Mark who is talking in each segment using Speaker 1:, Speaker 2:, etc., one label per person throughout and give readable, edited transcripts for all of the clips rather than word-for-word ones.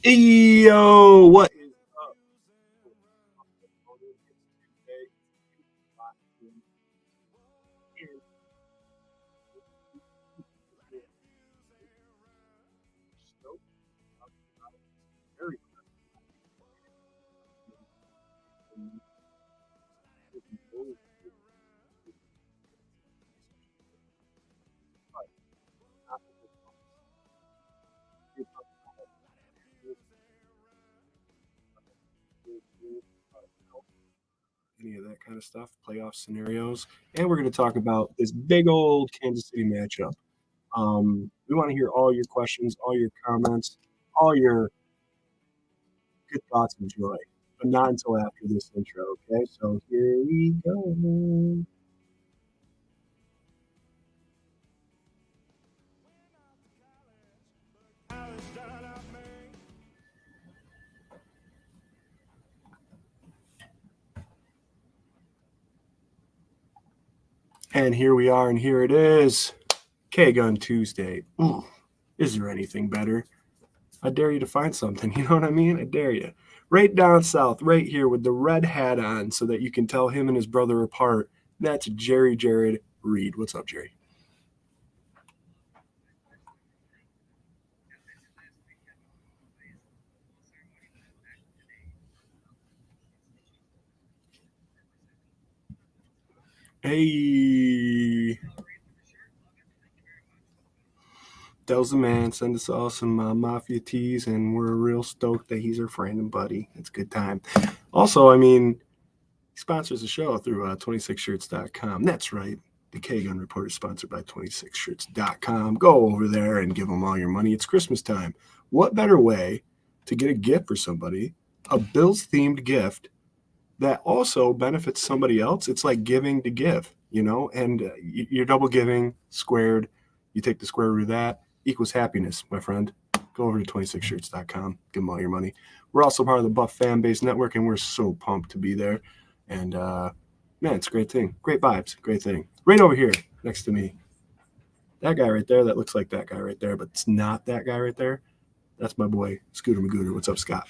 Speaker 1: Yo, what is up? Any of that kind of stuff, playoff scenarios, and we're going to talk about this big old Kansas City matchup. We want to hear all your questions, all your comments, all your good thoughts and joy, but not until after this intro. Okay, so here we go. And here we are, and here it is, K-Gun Tuesday. Ooh, is there anything better? I dare you to find something. You know what I mean? I dare you. Right down south, right here with the red hat on so that you can tell him and his brother apart. That's Jarrod Reed. What's up, Jerry? Hey. Tells the man, send us all some Mafia teas, and we're real stoked that he's our friend and buddy. It's a good time. Also, I mean, he sponsors the show through 26shirts.com. That's right. The K-Gun Report is sponsored by 26shirts.com. Go over there and give them all your money. It's Christmas time. What better way to get a gift for somebody, a Bills-themed gift that also benefits somebody else? It's like giving to give, you know, and you're double giving squared. You take the square root of that equals happiness, my friend. Go over to 26shirts.com. Give them all your money. We're also part of the Buff Fan Base Network, and we're so pumped to be there. And, man, it's a great thing. Great vibes. Great thing. Right over here next to me. That guy right there, that looks like that guy right there, but it's not that guy right there. That's my boy, Scooter Magooter. What's up, Scott?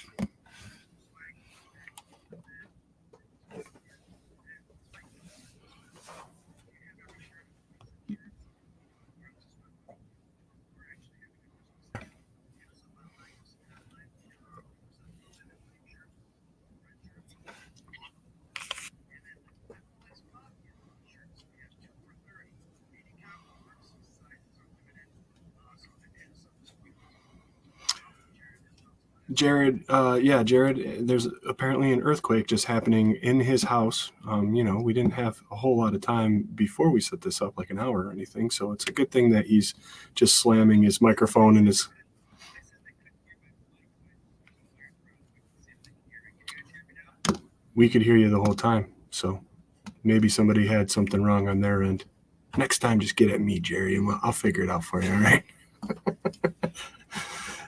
Speaker 1: Jarrod, Jarrod, there's apparently an earthquake just happening in his house. We didn't have a whole lot of time before we set this up, like an hour or anything. So it's a good thing that he's just slamming his microphone and his. We could hear you the whole time. So maybe somebody had something wrong on their end. Next time, just get at me, Jerry, and I'll figure it out for you, all right?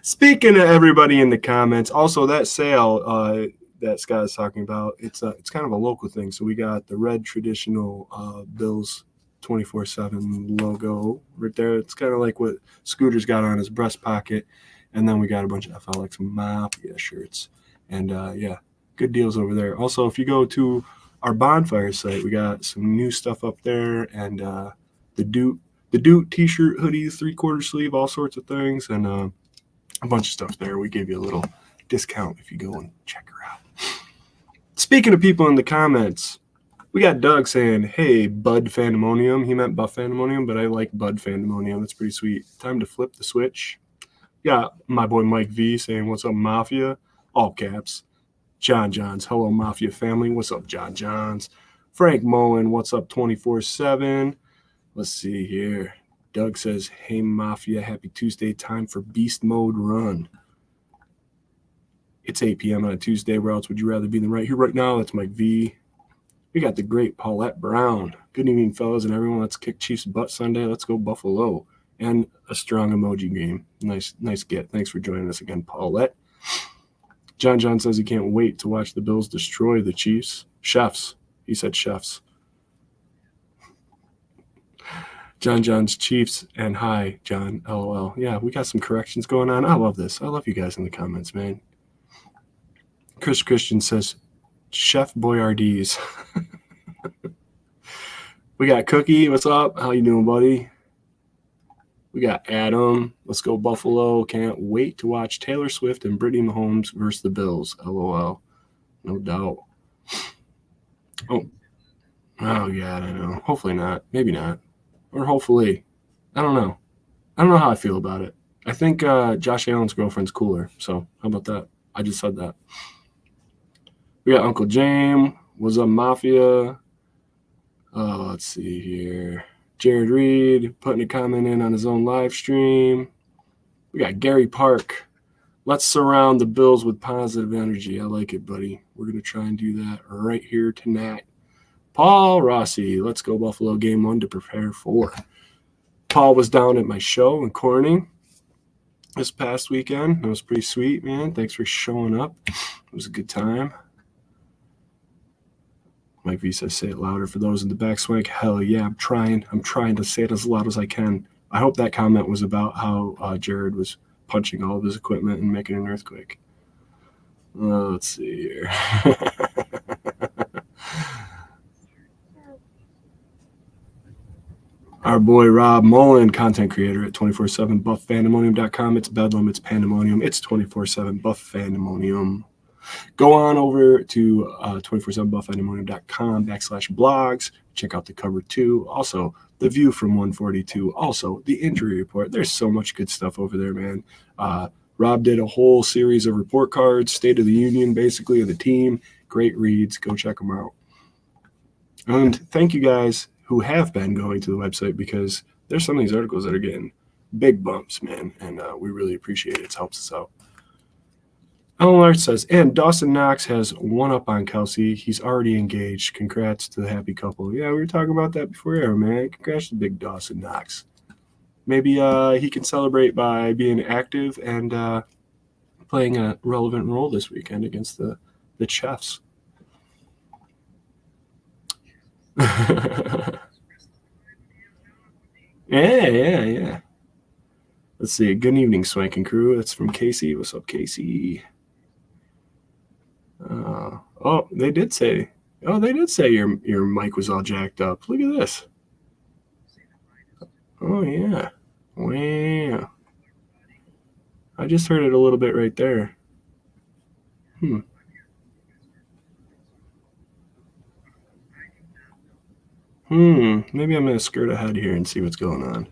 Speaker 1: Speaking of everybody in the comments, also that sale that Scott is talking about, it's kind of a local thing. So we got the red traditional Bills 24/7 logo right there. It's kind of like what Scooter's got on his breast pocket. And then we got a bunch of FLX Mafia shirts. And yeah, good deals over there. Also, if you go to our bonfire site, we got some new stuff up there, and the Doot t-shirt, hoodies, 3/4 sleeve, all sorts of things, and a bunch of stuff there. We gave you a little discount if you go and check her out. Speaking of people in the comments, we got Doug saying, hey, Bud Fandemonium. He meant Buff Fandemonium, but I like Bud Fandemonium. That's pretty sweet. Time to flip the switch. Got my boy Mike V saying, what's up, Mafia? All caps. John Johns, hello, Mafia family. What's up, John Johns? Frank Mullen, what's up, 24/7? Let's see here. Doug says, hey, Mafia, happy Tuesday. Time for Beast Mode Run. It's 8 p.m. on a Tuesday. Where else would you rather be than right here right now? That's Mike V. We got the great Paulette Brown. Good evening, fellas and everyone. Let's kick Chiefs butt Sunday. Let's go Buffalo. And a strong emoji game. Nice get. Thanks for joining us again, Paulette. John John says he can't wait to watch the Bills destroy the Chiefs. Chefs. He said chefs. John's Chiefs and hi, John, LOL. Yeah, we got some corrections going on. I love this. I love you guys in the comments, man. Chris Christian says, Chef Boyardee's. We got Cookie. What's up? How you doing, buddy? We got Adam. Let's go Buffalo. Can't wait to watch Taylor Swift and Brittany Mahomes versus the Bills. LOL. No doubt. Oh, yeah, I know. Hopefully not. Maybe not. Or hopefully. I don't know. I don't know how I feel about it. I think Josh Allen's girlfriend's cooler. So how about that? I just said that. We got Uncle James. What's up, Mafia? Let's see here. Jarrod Reed putting a comment in on his own live stream. We got Gary Park. Let's surround the Bills with positive energy. I like it, buddy. We're going to try and do that right here tonight. Paul Rossi. Let's go Buffalo game 1 to prepare for. Paul was down at my show in Corning this past weekend. It was pretty sweet, man. Thanks for showing up. It was a good time. Mike V says, say it louder for those in the back. Swank, hell yeah, I'm trying to say it as loud as I can. I hope that comment was about how Jarrod was punching all of his equipment and making an earthquake. Let's see here. Our boy Rob Mullen, content creator at 24/7 buffandemonium.com. It's Bedlam, it's Pandemonium, it's 24/7 Buff Fandemonium. Go on over to 247buffandemonium.com/blogs. Check out the cover 2. Also, the view from 142. Also, the injury report. There's so much good stuff over there, man. Rob did a whole series of report cards, State of the Union, basically, of the team. Great reads. Go check them out. And thank you guys who have been going to the website because there's some of these articles that are getting big bumps, man. And we really appreciate it. It helps us out. Alan Larch says, and Dawson Knox has one up on Kelsey. He's already engaged. Congrats to the happy couple. Yeah, we were talking about that before air, man. Congrats to big Dawson Knox. Maybe he can celebrate by being active and playing a relevant role this weekend against the Chiefs. Yeah. Let's see. Good evening, Swank and crew. That's from Casey. What's up, Casey? They did say your mic was all jacked up. Look at this. Oh yeah. Wow. I just heard it a little bit right there. Maybe I'm gonna skirt ahead here and see what's going on.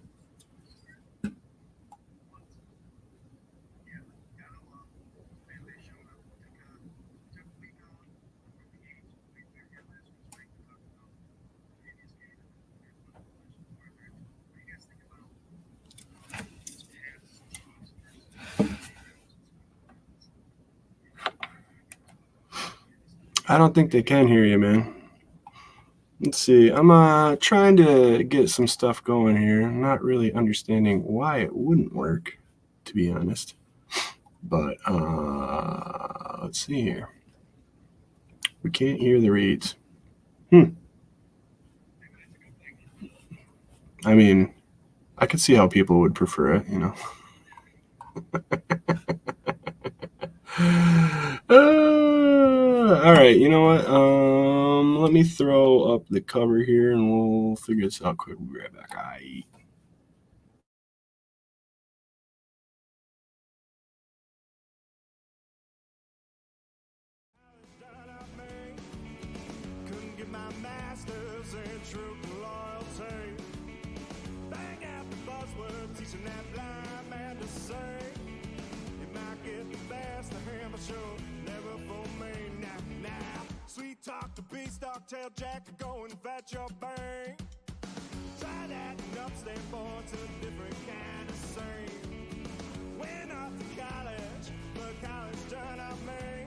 Speaker 1: I don't think they can hear you, man. Let's see. I'm trying to get some stuff going here. I'm not really understanding why it wouldn't work, to be honest. But let's see here. We can't hear the reads. I mean, I could see how people would prefer it, you know. All right, you know what? Let me throw up the cover here and we'll figure this out quick. We'll be right back. Couldn't get my masters in true loyalty. Bang out the buzzword, teaching that blind man to say. It might get the best of him, but sure, never for me. Now, sweet talk to beanstalk, tail jack, go and fetch your bang. Try that and upstate boy to a different kind of scene. Went off to college, but college turned out me.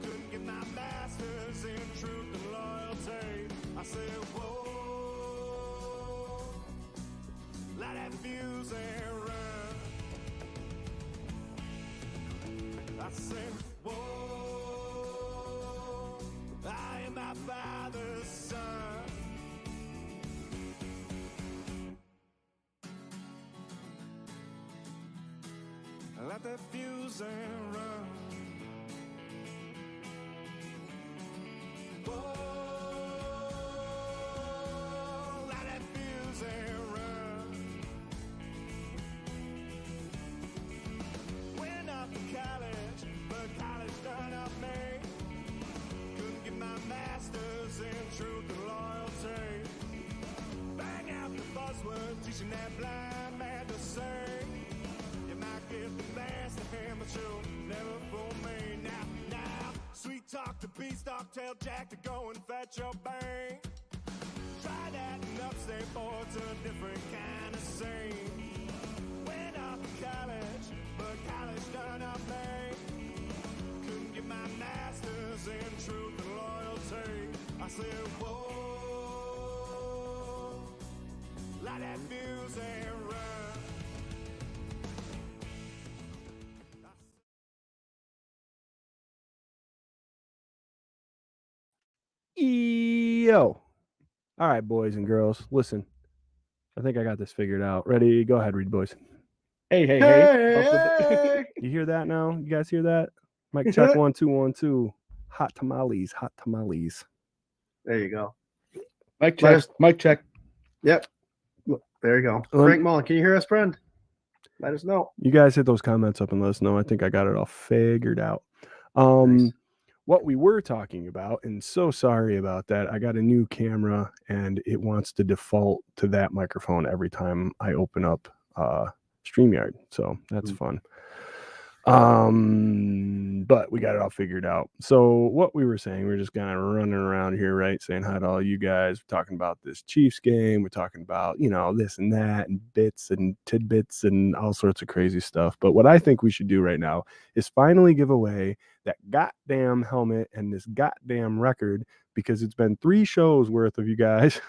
Speaker 1: Couldn't get my masters in truth and loyalty. I said, whoa, light that fuse and run. I said, whoa, I am my father's son.
Speaker 2: Light that fuse and run. Whoa, light that fuse and run. Went off to college, but college done up me. Couldn't get my master's in truth and loyalty. Bang out the buzzword, teaching that blind man to sing. You might get the best of him, but you'll never fool me. Now, sweet talk to beanstalk, tell Jack to go and fetch your bang. Try that in upstate, boy, it's a different kind of scene. Went off to college, but college done up me. Couldn't get my master's in truth and loyalty. I said, whoa, light that fuse and run.
Speaker 1: Yo. All right, boys and girls, listen. I think I got this figured out. Ready? Go ahead, read, boys.
Speaker 3: Hey.
Speaker 1: You hear that now? You guys hear that? Mic check 1 2 1 2. Hot tamales.
Speaker 3: There you go.
Speaker 4: Mic check.
Speaker 3: Yep. There you go. Frank Mullen, can you hear us, friend? Let us know.
Speaker 1: You guys hit those comments up and let us know. I think I got it all figured out. Nice. What we were talking about, and so sorry about that. I got a new camera and it wants to default to that microphone every time I open up StreamYard. So that's fun. But we got it all figured out. So what we were saying, we're just kind of running around here, right? Saying hi to all you guys. We're talking about this Chiefs game. We're talking about, this and that and bits and tidbits and all sorts of crazy stuff. But what I think we should do right now is finally give away that goddamn helmet and this goddamn record, because it's been 3 shows worth of you guys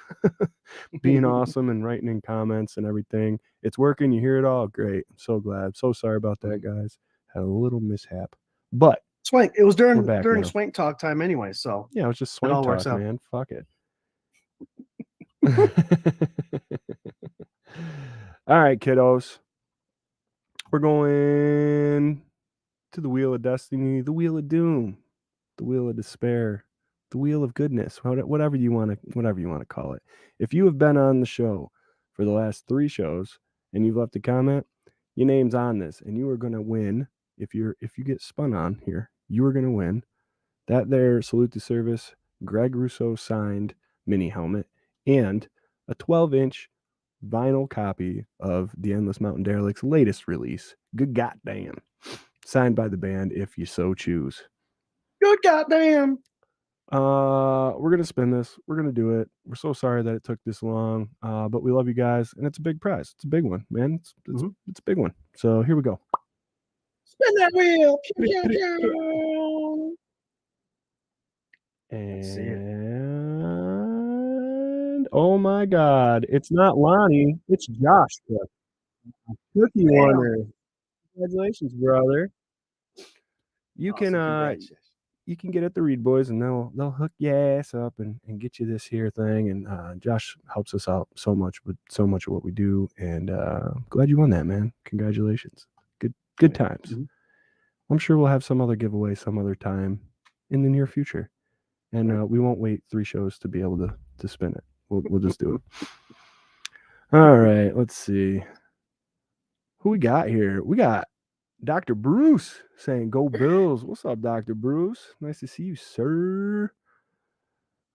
Speaker 1: being awesome and writing in comments and everything. It's working. You hear it all. Great. I'm so glad. So sorry about that, guys. Had a little mishap, but
Speaker 3: Swank. It was during Swank talk time anyway. So
Speaker 1: yeah, it was just Swank talk, man. Fuck it. All right, kiddos. We're going to the Wheel of Destiny, the Wheel of Doom, the Wheel of Despair, the Wheel of Goodness, whatever you want to call it. If you have been on the show for the last 3 shows and you've left a comment, your name's on this, and you are going to win. If you get spun on here, you are going to win that there Salute to Service Greg Rousseau signed mini helmet and a 12-inch vinyl copy of the Endless Mountain Derelict's latest release. Good goddamn. Signed by the band if you so choose.
Speaker 3: Good goddamn.
Speaker 1: We're going to spin this. We're going to do it. We're so sorry that it took this long, but we love you guys, and it's a big prize. It's a big one, man. It's a big one. So here we go.
Speaker 3: Spin that wheel.
Speaker 1: And oh my God, it's not Lonnie, it's Josh. Cookie Warner. Congratulations, brother. You can get at the Read Boys, and they'll hook your ass up and get you this here thing. And Josh helps us out so much with so much of what we do. And glad you won that, man. Congratulations. Good times. Mm-hmm. I'm sure we'll have some other giveaway some other time in the near future. And we won't wait 3 shows to be able to spin it. We'll just do it. All right, let's see. Who we got here? We got Dr. Bruce saying, "Go Bills." What's up, Dr. Bruce? Nice to see you, sir.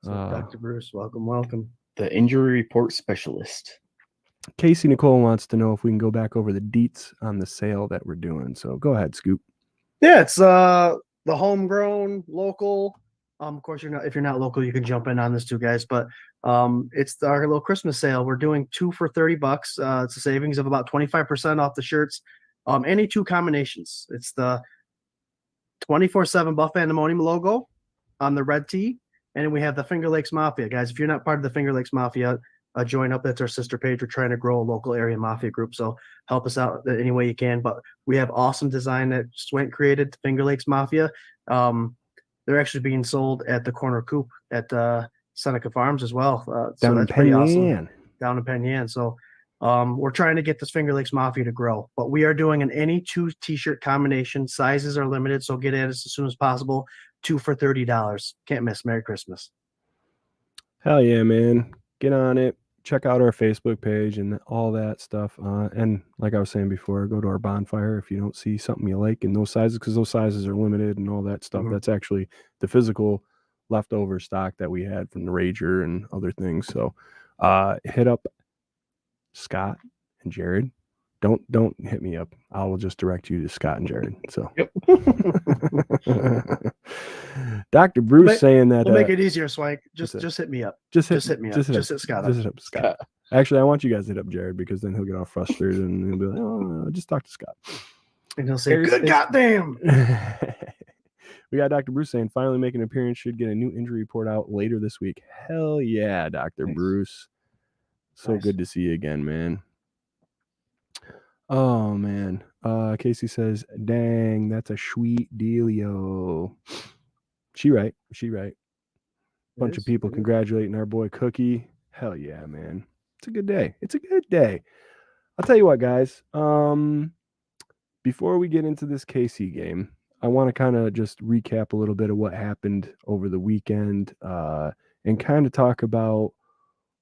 Speaker 3: Dr. Bruce, welcome.
Speaker 4: The injury report specialist.
Speaker 1: Casey Nicole wants to know if we can go back over the deets on the sale that we're doing. So go ahead, Scoop.
Speaker 3: Yeah, it's the homegrown, local. Of course, if you're not local, you can jump in on this too, guys. But it's our little Christmas sale. We're doing 2 for $30. It's a savings of about 25% off the shirts. Any 2 combinations. It's the 24/7 Buff Fandemonium logo on the red tee, and then we have the Finger Lakes Mafia, guys. If you're not part of the Finger Lakes Mafia, join up. That's our sister page. We're trying to grow a local area mafia group, so help us out any way you can. But we have awesome design that Swank created, Finger Lakes Mafia. They're actually being sold at the Corner Coop at Seneca Farms as well. So that's pretty awesome. Down in Penn Yan. So We're trying to get this Finger Lakes Mafia to grow, but we are doing an any 2 t-shirt combination. Sizes are limited, so get at us as soon as possible. 2 for $30. Can't miss. Merry Christmas.
Speaker 1: Hell yeah, man. Get on it. Check out our Facebook page and all that stuff. And like I was saying before, go to our bonfire if you don't see something you like in those sizes, because those sizes are limited and all that stuff.
Speaker 3: Mhm.
Speaker 1: That's actually the physical leftover stock that we had from the Rager and other things. So hit up Scott and Jarrod. Don't hit me up. I will just direct you to Scott and Jarrod. So
Speaker 4: Yep.
Speaker 1: Dr. Bruce saying that
Speaker 3: We'll make it easier, Swank. Just hit me up.
Speaker 1: just
Speaker 3: Just hit me up. Just hit Scott up.
Speaker 1: Just hit up Scott. Actually, I want you guys to hit up Jarrod, because then he'll get all frustrated and he'll be like, "Oh, just talk to Scott."
Speaker 3: And he'll say, "Good goddamn."
Speaker 1: We got Dr. Bruce saying finally making an appearance, should get a new injury report out later this week. Hell yeah, Dr.
Speaker 4: Nice.
Speaker 1: Bruce. So
Speaker 3: Nice.
Speaker 1: good to see you again, man. Oh man. Casey says, dang, that's a sweet dealio. She right. Bunch of people congratulating our boy Cookie. Hell yeah, man. It's a good day. I'll tell you what, guys. Before we get into this KC game, I want to kind of just recap a little bit of what happened over the weekend, and kind of talk about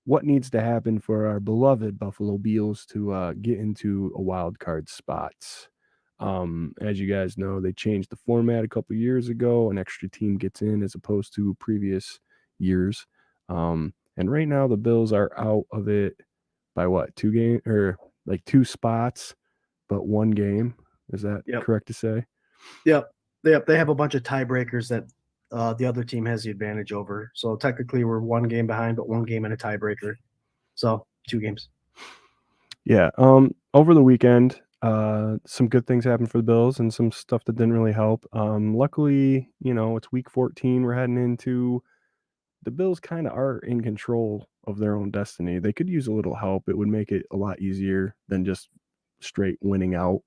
Speaker 1: what needs to happen for our beloved Buffalo Bills to get into a wild card spots. As you guys know, they changed the format a couple years ago. An extra team gets in as opposed to previous years. And right now the Bills are out of it by what, 2 games or like 2 spots, but 1 game. Is that correct to say?
Speaker 3: Yep. They have a bunch of tiebreakers that the other team has the advantage over. So technically we're 1 game behind, but 1 game in a tiebreaker. So 2 games.
Speaker 1: Yeah. Over the weekend, some good things happened for the Bills and some stuff that didn't really help. Luckily, it's week 14 we're heading into. The Bills kind of are in control of their own destiny. They could use a little help. It would make it a lot easier than just straight winning out.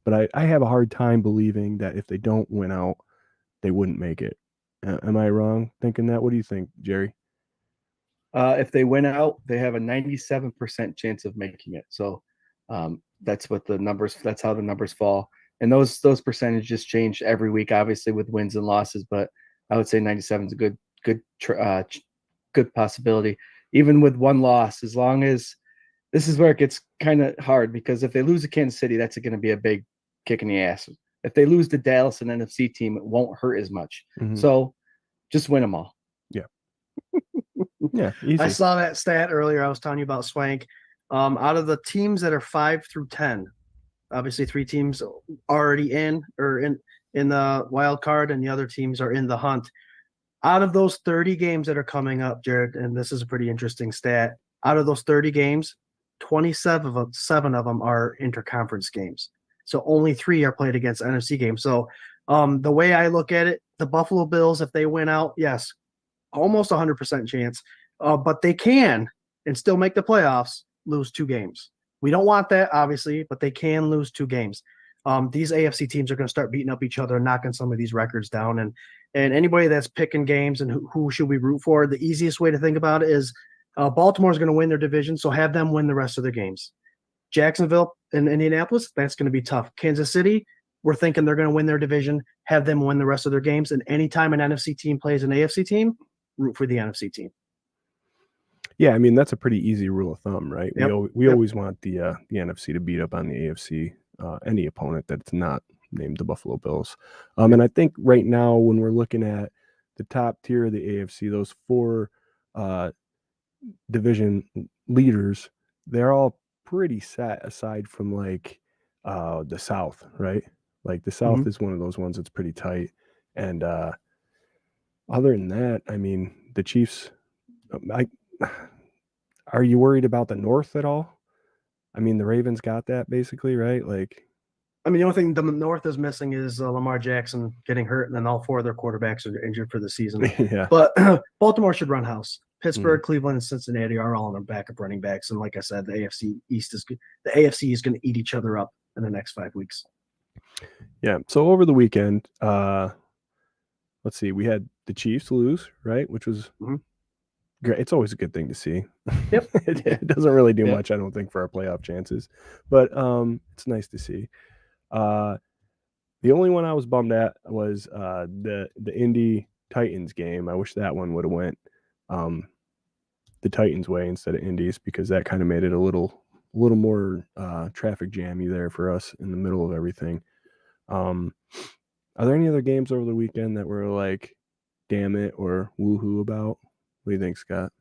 Speaker 1: But I have a hard time believing that if they don't win out, they wouldn't make it. Am I wrong thinking that? What do you think, Jerry?
Speaker 4: If they win out, they have a 97% chance of making it. So that's what the numbers. That's how the numbers fall. And those percentages change every week, obviously with wins and losses. But I would say 97 is a good possibility, even with 1 loss. As long as this is where it gets kind of hard, because if they lose to Kansas City, that's going to be a big kick in the ass. If they lose to Dallas, an NFC team, it won't hurt as much.
Speaker 1: Mhm.
Speaker 4: So just win them all.
Speaker 1: Yeah, easy.
Speaker 3: I saw that stat earlier. I was telling you about Swank. Out of the teams that are 5 through 10, obviously 3 teams already in the wild card, and the other teams are in the hunt. Out of those 30 games that are coming up, Jarrod, and this is a pretty interesting stat. Out of those 30 games, 27 of them are interconference games. So only 3 are played against NFC games. So the way I look at it, the Buffalo Bills, if they win out, yes, almost 100% chance, but they can and still make the playoffs, lose 2 games. We don't want that, obviously, but they can lose 2 games. These AFC teams are going to start beating up each other, knocking some of these records down. And anybody that's picking games and who should we root for, the easiest way to think about it is Baltimore's going to win their division, so have them win the rest of their games. Jacksonville and Indianapolis, that's going to be tough. Kansas City, we're thinking they're going to win their division, have them win the rest of their games. And anytime an NFC team plays an AFC team, root for the NFC team.
Speaker 1: Yeah, I mean, that's a pretty easy rule of thumb, right?
Speaker 3: Yep.
Speaker 1: We always want the NFC to beat up on the AFC, any opponent that's not named the Buffalo Bills. And I think right now when we're looking at the top tier of the AFC, those 4 division leaders, they're all pretty set aside from like the South, right? Like the South is one of those ones that's pretty tight. And other than that, I mean, the Chiefs, are you worried about the North at all? I mean, the Ravens got that basically, right? Like,
Speaker 3: I mean, the only thing the North is missing is Lamar Jackson getting hurt, and then all 4 of their quarterbacks are injured for the season.
Speaker 1: yeah.
Speaker 3: But Baltimore should run house. Pittsburgh, Cleveland, and Cincinnati are all on their backup running backs. And like I said, the AFC is going to eat each other up in the next 5 weeks.
Speaker 1: Yeah. So over the weekend, let's see, we had the Chiefs lose, right? Which was great. It's always a good thing to see.
Speaker 3: Yep.
Speaker 1: It doesn't really do
Speaker 4: Yeah.
Speaker 1: much, I don't think, for our playoff chances, but it's nice to see. The only one I was bummed at was the Indy Titans game. I wish that one would have went the Titans way instead of Indy's, because that kind of made it a little more traffic jammy there for us in the middle of everything. Are there any other games over the weekend that were like, damn it, or woohoo about? What do you think, Scott?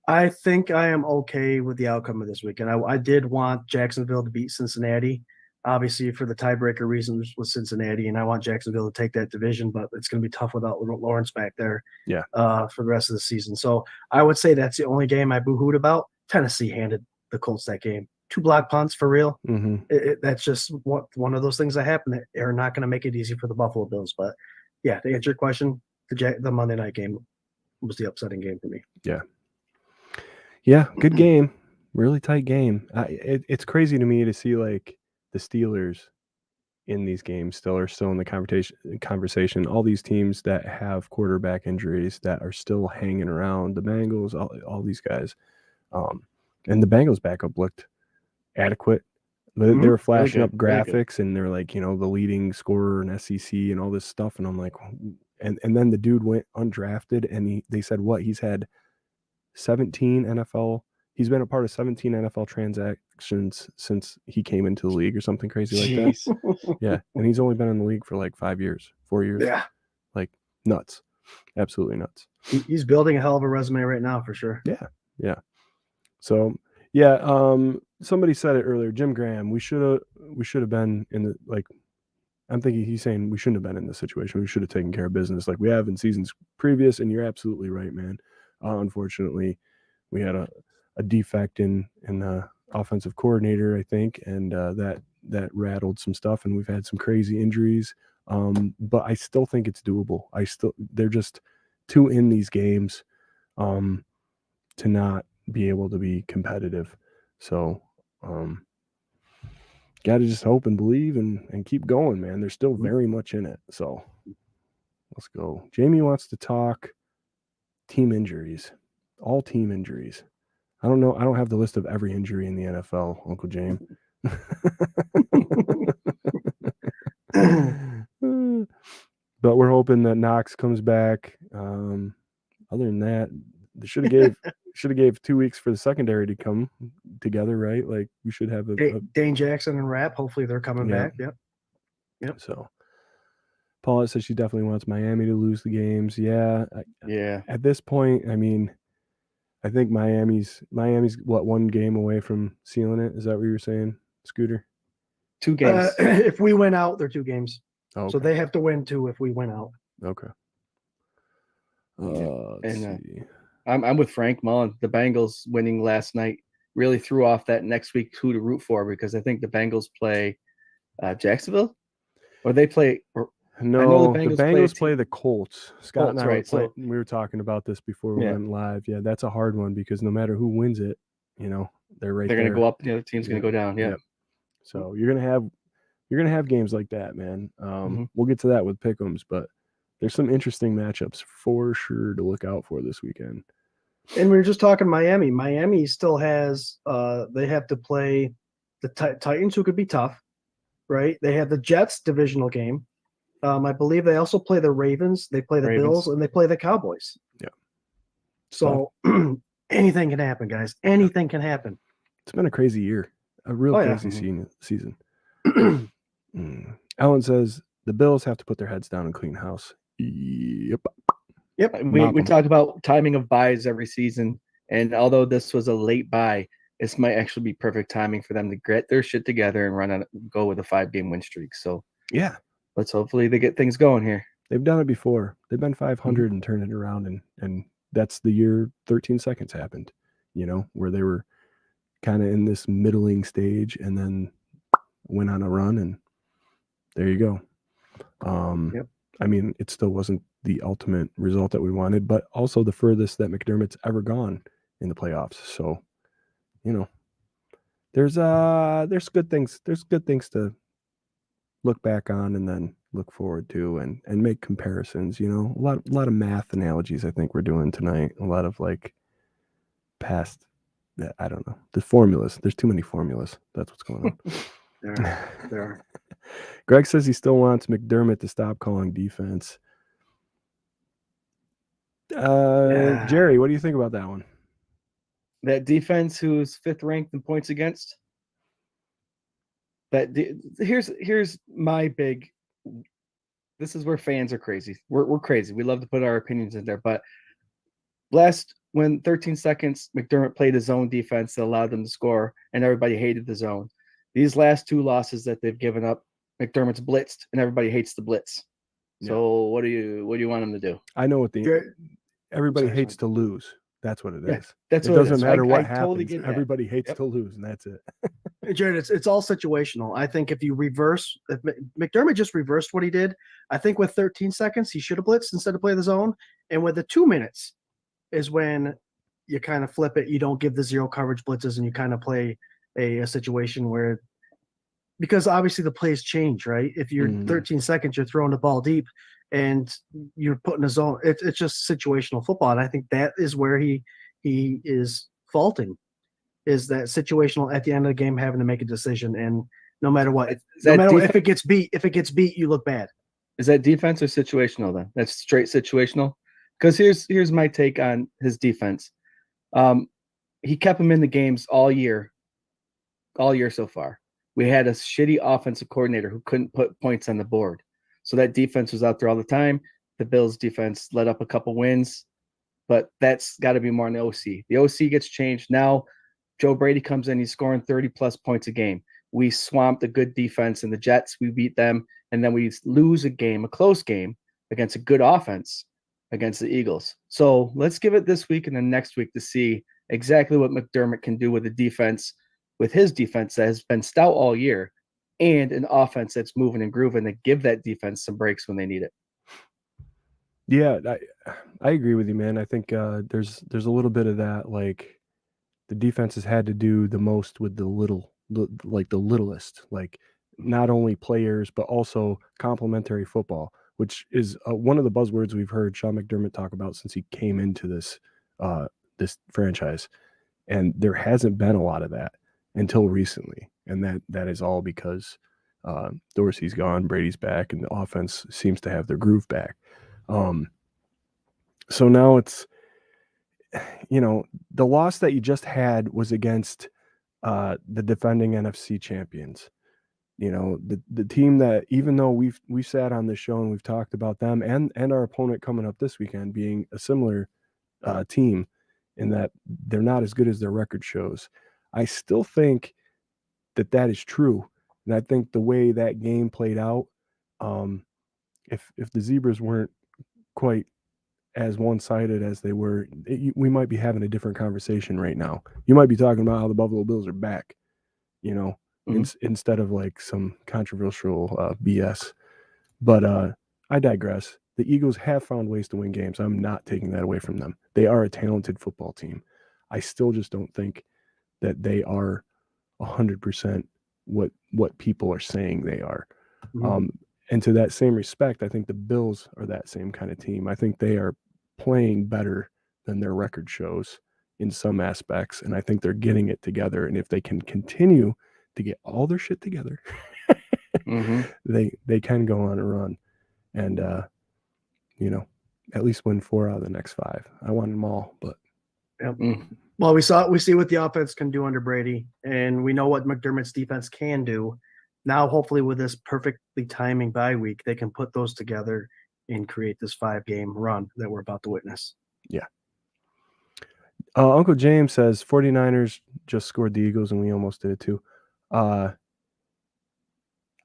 Speaker 3: I think I am okay with the outcome of this weekend. I did want Jacksonville to beat Cincinnati, obviously for the tiebreaker reasons with Cincinnati, and I want Jacksonville to take that division, but it's going to be tough without Lawrence back there.
Speaker 1: Yeah.
Speaker 3: For the rest of the season. So I would say that's the only game I boo-hooed about. Tennessee handed the Colts that game. 2 block punts for real.
Speaker 1: Mm-hmm.
Speaker 3: That's just one of those things that happen that are not going to make it easy for the Buffalo Bills. But yeah, to answer your question, the Monday night game was the upsetting game for me.
Speaker 1: Yeah, good game. Really tight game. It's crazy to me to see like the Steelers in these games still in the conversation. All these teams that have quarterback injuries that are still hanging around. The Bengals, all these guys. And the Bengals backup looked adequate. They were flashing up graphics, and they're like, the leading scorer in SEC and all this stuff. And I'm like, and then the dude went undrafted, and they said what? He's had 17 NFL. He's been a part of 17 NFL transactions since he came into the league or something crazy like that. Yeah. And he's only been in the league for like 4 years.
Speaker 3: Yeah.
Speaker 1: Like nuts. Absolutely nuts.
Speaker 3: He's building a hell of a resume right now for sure.
Speaker 1: Yeah. So, yeah, somebody said it earlier, Jim Graham, we should have been in the, like, I'm thinking he's saying we shouldn't have been in this situation. We should have taken care of business like we have in seasons previous. And you're absolutely right, man. Unfortunately, we had a defect in the offensive coordinator, I think, and that rattled some stuff, and we've had some crazy injuries. But I still think it's doable. They're just too in these games to not be able to be competitive. So got to just hope and believe and keep going, man. They're still very much in it. So let's go. Jamie wants to talk team injuries, all team injuries. I don't know. I don't have the list of every injury in the NFL, Uncle James. But we're hoping that Knox comes back. Other than that, they should have gave 2 weeks for the secondary to come together, right? Like we should have
Speaker 3: Dane Jackson and Rapp. Hopefully they're coming back. Yep.
Speaker 1: So Paula says she definitely wants Miami to lose the games. Yeah. At this point, I mean, I think Miami's what, 1 game away from sealing it. Is that what you were saying, Scooter?
Speaker 4: 2 games.
Speaker 3: If we win out, they're 2 games.
Speaker 1: Oh, okay.
Speaker 3: So they have to win 2 if we win out.
Speaker 1: Okay.
Speaker 4: I'm with Frank Mullen. The Bengals winning last night really threw off that next week who to root for, because I think the Bengals play Jacksonville, or they play.
Speaker 1: No, the Bengals play the Colts. Scott and I we were talking about this before we went live. Yeah, that's a hard one because no matter who wins it, they're right there.
Speaker 4: They're going to go up. The other team's going to go down. Yeah.
Speaker 1: So you're gonna have games like that, man. We'll get to that with pick'ems, but there's some interesting matchups for sure to look out for this weekend.
Speaker 3: And we were just talking Miami. Miami still has they have to play the Titans, who could be tough, right? They have the Jets divisional game. I believe they also play the Ravens. They play the Bills, and they play the Cowboys.
Speaker 1: Yeah.
Speaker 3: So anything can happen, guys. Anything can happen.
Speaker 1: It's been a crazy year, a real crazy season. Ellen says the Bills have to put their heads down and clean house. Yep.
Speaker 4: We talked about timing of buys every season, and although this was a late buy, this might actually be perfect timing for them to get their shit together and go with a 5-game win streak. So
Speaker 1: yeah,
Speaker 4: let's hopefully they get things going here.
Speaker 1: They've done it before. They've been 500 and turned it around, and that's the year 13 seconds happened. Where they were kind of in this middling stage, and then went on a run, and there you go. I mean, it still wasn't the ultimate result that we wanted, but also the furthest that McDermott's ever gone in the playoffs. So, there's good things. There's good things to look back on and then look forward to and make comparisons. A lot of math analogies. I think we're doing tonight. A lot of like past. I don't know the formulas. There's too many formulas. That's what's going on.
Speaker 3: There are.
Speaker 1: Greg says he still wants McDermott to stop calling defense. Jerry, what do you think about that one?
Speaker 4: That defense, who's 5th ranked in points against. Here's my big. This is where fans are crazy. We're crazy. We love to put our opinions in there, but when 13 seconds, McDermott played his zone defense that allowed them to score, and everybody hated the zone. These last 2 losses that they've given up, McDermott's blitzed, and everybody hates the blitz. So what do you want him to do?
Speaker 1: I know what everybody hates to lose. That's what it is.
Speaker 4: That's
Speaker 1: it
Speaker 4: what
Speaker 1: doesn't
Speaker 4: it is.
Speaker 1: matter what
Speaker 4: I
Speaker 1: happens.
Speaker 4: totally get that.
Speaker 1: Everybody hates to lose, and that's it.
Speaker 3: Jarrod, it's all situational. I think if McDermott just reversed what he did, I think with 13 seconds, he should have blitzed instead of play the zone. And with the 2 minutes is when you kind of flip it. You don't give the zero coverage blitzes and you kind of play a situation where, because obviously the plays change, right? If you're 13 seconds, you're throwing the ball deep and you're putting a zone. It's just situational football. And I think that is where he is faulting. Is that situational at the end of the game having to make a decision, and no matter what, if it gets beat, you look bad.
Speaker 4: Is that defense or situational then? That's straight situational. Because here's my take on his defense. He kept him in the games all year so far. We had a shitty offensive coordinator who couldn't put points on the board, so that defense was out there all the time. The Bills defense let up a couple wins, but that's got to be more on the OC. The OC gets changed now. Joe Brady comes in, he's scoring 30-plus points a game. We swamped a good defense in the Jets. We beat them, and then we lose a close game, against a good offense against the Eagles. So let's give it this week and then next week to see exactly what McDermott can do with the defense, with his defense that has been stout all year, and an offense that's moving and grooving to give that defense some breaks when they need it.
Speaker 1: Yeah, I agree with you, man. I think there's a little bit of that, like, the defense has had to do the most with the littlest, like not only players, but also complementary football, which is one of the buzzwords we've heard Sean McDermott talk about since he came into this franchise. And there hasn't been a lot of that until recently. And that is all because Dorsey's gone, Brady's back, and the offense seems to have their groove back. So now it's, the loss that you just had was against the defending NFC champions. The team that, even though we've sat on this show and we've talked about them and our opponent coming up this weekend being a similar team in that they're not as good as their record shows, I still think that is true. And I think the way that game played out, if the Zebras weren't quite as one-sided as they were, we might be having a different conversation right now. You might be talking about how the Buffalo Bills are back, instead of like some controversial BS. But I digress. The Eagles have found ways to win games. I'm not taking that away from them. They are a talented football team. I still just don't think that they are 100% what people are saying they are. And to that same respect, I think the Bills are that same kind of team. I think they are playing better than their record shows in some aspects, and I think they're getting it together. And if they can continue to get all their shit together, they can go on a run and, at least win 4 out of the next 5. I want them all, but.
Speaker 3: Yep. Well, we see what the offense can do under Brady, and we know what McDermott's defense can do. Now, hopefully, with this perfectly timing bye week, they can put those together and create this 5-game run that we're about to witness.
Speaker 1: Yeah. Uncle James says 49ers just scored the Eagles, and we almost did it too. I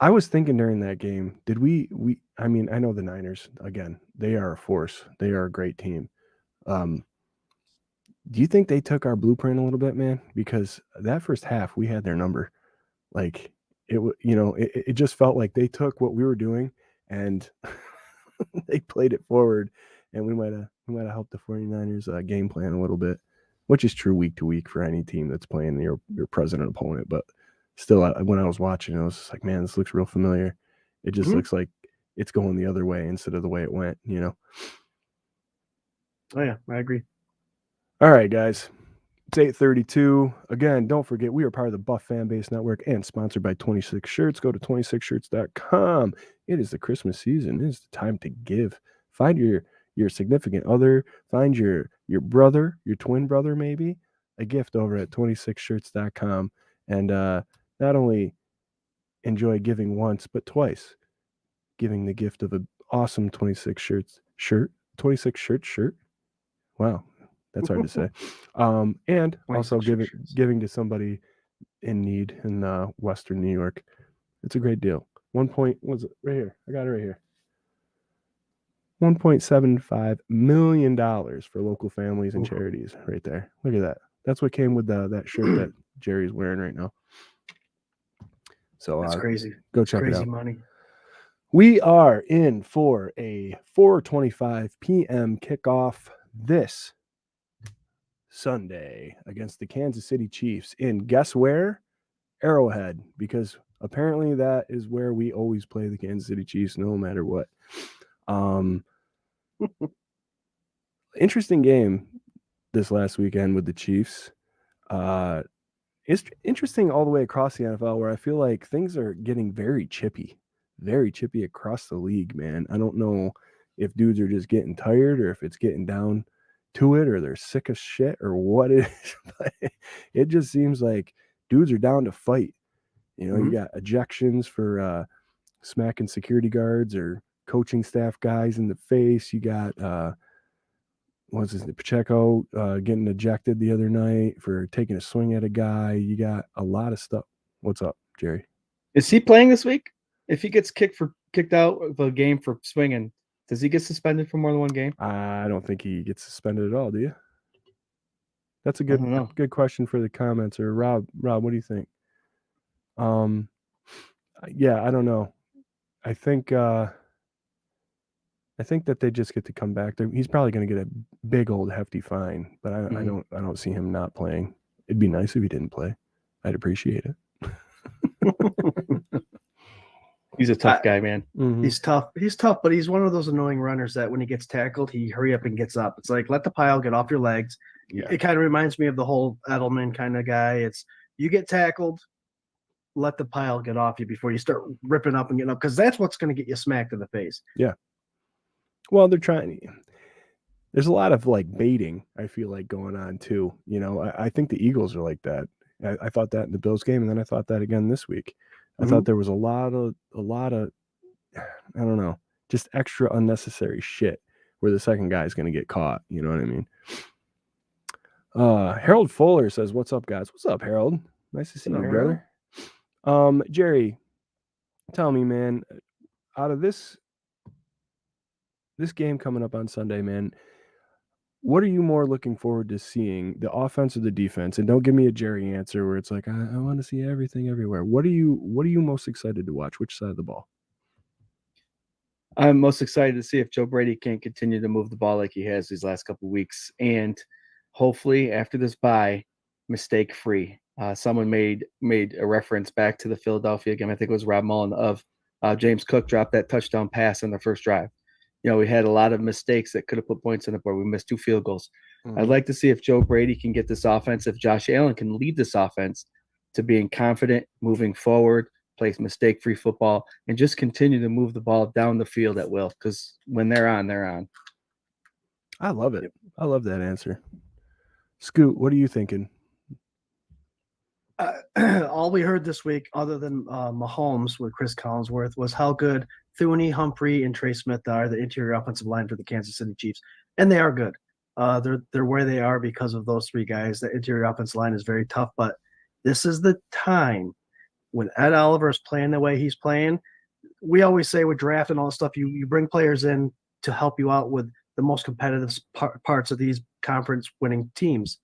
Speaker 1: was thinking during that game, did we I know the Niners, again, they are a force. They are a great team. Do you think they took our blueprint a little bit, man? Because that first half, we had their number. Like, it just felt like they took what we were doing and they played it forward, and we might have helped the 49ers game plan a little bit, which is true week to week for any team that's playing your present opponent. But still, when I was watching, I was just like, man, this looks real familiar. It just looks like it's going the other way instead of the way it went, you know?
Speaker 3: Oh yeah, I agree.
Speaker 1: All right, guys. It's 8:32. Again, don't forget, we are part of the Buff Fan Base Network and sponsored by 26 Shirts. Go to 26shirts.com. It is the Christmas season. It is the time to give. Find your significant other, find your brother, your twin brother maybe, a gift over at 26shirts.com. And not only enjoy giving once, but twice. Giving the gift of an awesome 26 shirt. Wow. That's hard to say. And also
Speaker 3: 26 shirts.
Speaker 1: giving to somebody in need in Western New York. It's a great deal. Was it right here? I got it right here. $1.75 million for local families and charities right there. Look at that. That's what came with that shirt that Jerry's wearing right now. So
Speaker 3: That's crazy.
Speaker 1: Go check it
Speaker 3: Crazy
Speaker 1: out.
Speaker 3: money.
Speaker 1: We are in for a 4:25 p.m. kickoff this Sunday against the Kansas City Chiefs in guess where? Arrowhead, because apparently that is where we always play the Kansas City Chiefs no matter what. Interesting game this last weekend with the Chiefs. It's interesting all the way across the NFL where I feel like things are getting very chippy across the league, man. I don't know if dudes are just getting tired or if it's getting down to it or they're sick of shit or what it is. But it just seems like dudes are down to fight. You know, you got ejections for smacking security guards or coaching staff guys in the face. You got what's his name? Pacheco getting ejected the other night for taking a swing at a guy. You got a lot of stuff. What's up, Jerry?
Speaker 4: Is he playing this week? If he gets kicked out of a game for swinging, does he get suspended for more than one game?
Speaker 1: I don't think he gets suspended at all. Do you? That's a
Speaker 4: I don't know.
Speaker 1: good question for the comments. Or Rob, what do you think? Yeah, I don't know. I think that they just get to come back. He's probably going to get a big old hefty fine, but I don't see him not playing. It'd be nice if he didn't play. I'd appreciate it.
Speaker 4: He's a tough guy, man.
Speaker 1: Mm-hmm.
Speaker 3: He's tough, but he's one of those annoying runners that when he gets tackled, he hurry up and gets up. It's like, let the pile get off your legs.
Speaker 1: Yeah.
Speaker 3: It kind of reminds me of the whole Edelman kind of guy. It's you get tackled, let the pile get off you before you start ripping up and getting up, because that's what's going to get you smacked in the face.
Speaker 1: Yeah. Well, they're trying. There's a lot of like baiting, I feel like, going on too. You know, I think the Eagles are like that. I thought that in the Bills game, and then I thought that again this week. I thought there was a lot of, I don't know, just extra unnecessary shit where the second guy is going to get caught. You know what I mean? Harold Fuller says, "What's up, guys? What's up, Harold? Nice to see you, brother." Jerry, tell me, man, out of this game coming up on Sunday, man, what are you more looking forward to seeing, the offense or the defense? And don't give me a Jerry answer where it's like, I want to see everything everywhere. What are you most excited to watch? Which side of the ball?
Speaker 4: I'm most excited to see if Joe Brady can continue to move the ball like he has these last couple of weeks, and hopefully after this bye, mistake free. Someone made a reference back to the Philadelphia game. I think it was Rob Mullen of James Cook dropped that touchdown pass on the first drive. You know, we had a lot of mistakes that could have put points on the board. We missed 2 field goals. I'd like to see if Joe Brady can get this offense, if Josh Allen can lead this offense to being confident, moving forward, play mistake-free football, and just continue to move the ball down the field at will, because when they're on, they're on.
Speaker 1: I love it. I love that answer. Scoot, what are you thinking?
Speaker 3: All we heard this week, other than Mahomes with Chris Collinsworth, was how good Thuney, Humphrey, and Trey Smith are, the interior offensive line for the Kansas City Chiefs, and they are good. They're where they are because of those 3 guys. The interior offensive line is very tough, but this is the time when Ed Oliver is playing the way he's playing. We always say with draft and all this stuff, you bring players in to help you out with the most competitive parts of these conference winning teams.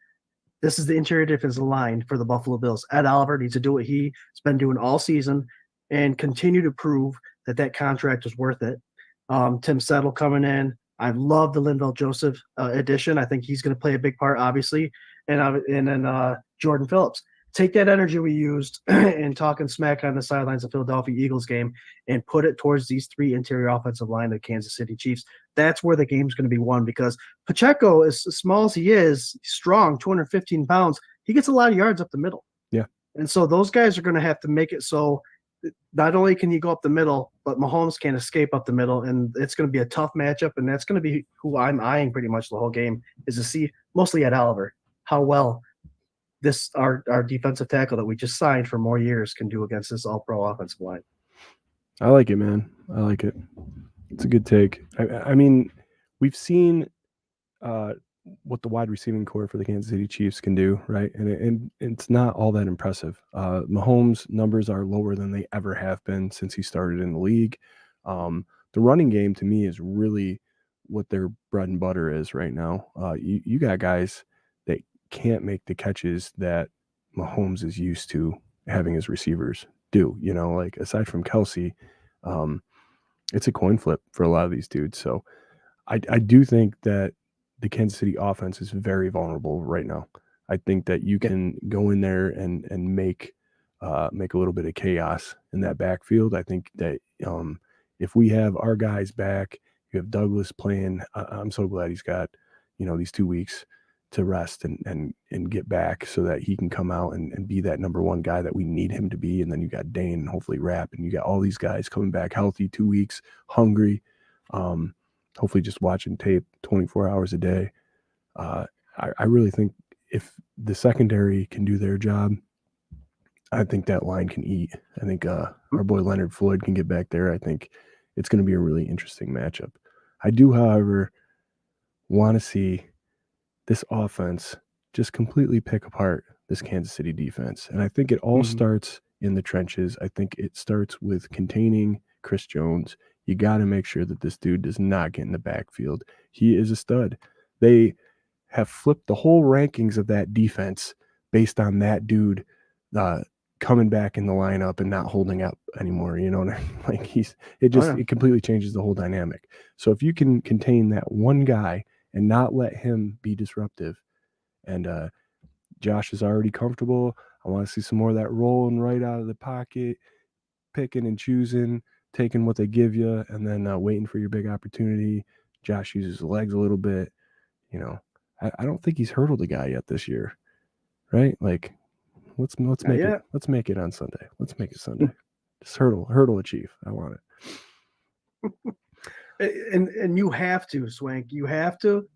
Speaker 3: This is the interior defensive line for the Buffalo Bills. Ed Oliver needs to do what he's been doing all season and continue to prove that contract is worth it. Tim Settle coming in. I love the Linval Joseph addition. I think he's going to play a big part, obviously. And then Jordan Phillips. take that energy we used in talking smack on the sidelines of Philadelphia Eagles game and put it towards these three interior offensive line of the Kansas City Chiefs. That's where the game's going to be won because Pacheco, as small as he is, strong, 215 pounds, he gets a lot of yards up the middle.
Speaker 1: Yeah.
Speaker 3: And so those guys are going to have to make it so not only can you go up the middle, but Mahomes can't escape up the middle. And it's going to be a tough matchup. And that's going to be who I'm eyeing pretty much the whole game is to see, mostly at Oliver, how well this our defensive tackle that we just signed for more years can do against this all-pro offensive line.
Speaker 1: I like it, man. I like it. It's a good take. I mean, we've seen what the wide receiving core for the Kansas City Chiefs can do, right? And it's not all that impressive. Mahomes' numbers are lower than they ever have been since he started in the league. The running game, to me, is really what their bread and butter is right now. You got guys that can't make the catches that Mahomes is used to having his receivers do, like aside from Kelsey, it's a coin flip for a lot of these dudes. So I do think that the Kansas City offense is very vulnerable right now. I think that you can go in there and make a little bit of chaos in that backfield. I think that if we have our guys back, you have Douglas playing. I'm so glad he's got these 2 weeks to rest and get back so that he can come out and be that number one guy that we need him to be. And then you got Dane and hopefully Rapp, and you got all these guys coming back healthy, 2 weeks, hungry, hopefully just watching tape 24 hours a day. I really think if the secondary can do their job, I think that line can eat. I think our boy Leonard Floyd can get back there. I think it's going to be a really interesting matchup. I do, however, want to see this offense just completely pick apart this Kansas City defense. And I think it all starts in the trenches. I think it starts with containing Chris Jones. You got to make sure that this dude does not get in the backfield. He is a stud. They have flipped the whole rankings of that defense based on that dude coming back in the lineup and not holding up anymore. You know what I mean? Like it completely changes the whole dynamic. So if you can contain that one guy and not let him be disruptive. And Josh is already comfortable. I want to see some more of that rolling right out of the pocket, picking and choosing, taking what they give you, and then waiting for your big opportunity. Josh uses his legs a little bit. I don't think he's hurdled a guy yet this year, right? Like, let's make it. Let's make it on Sunday. Let's make it Sunday. Just hurdle a Chief. I want it.
Speaker 3: And you have to, Swank. You have to.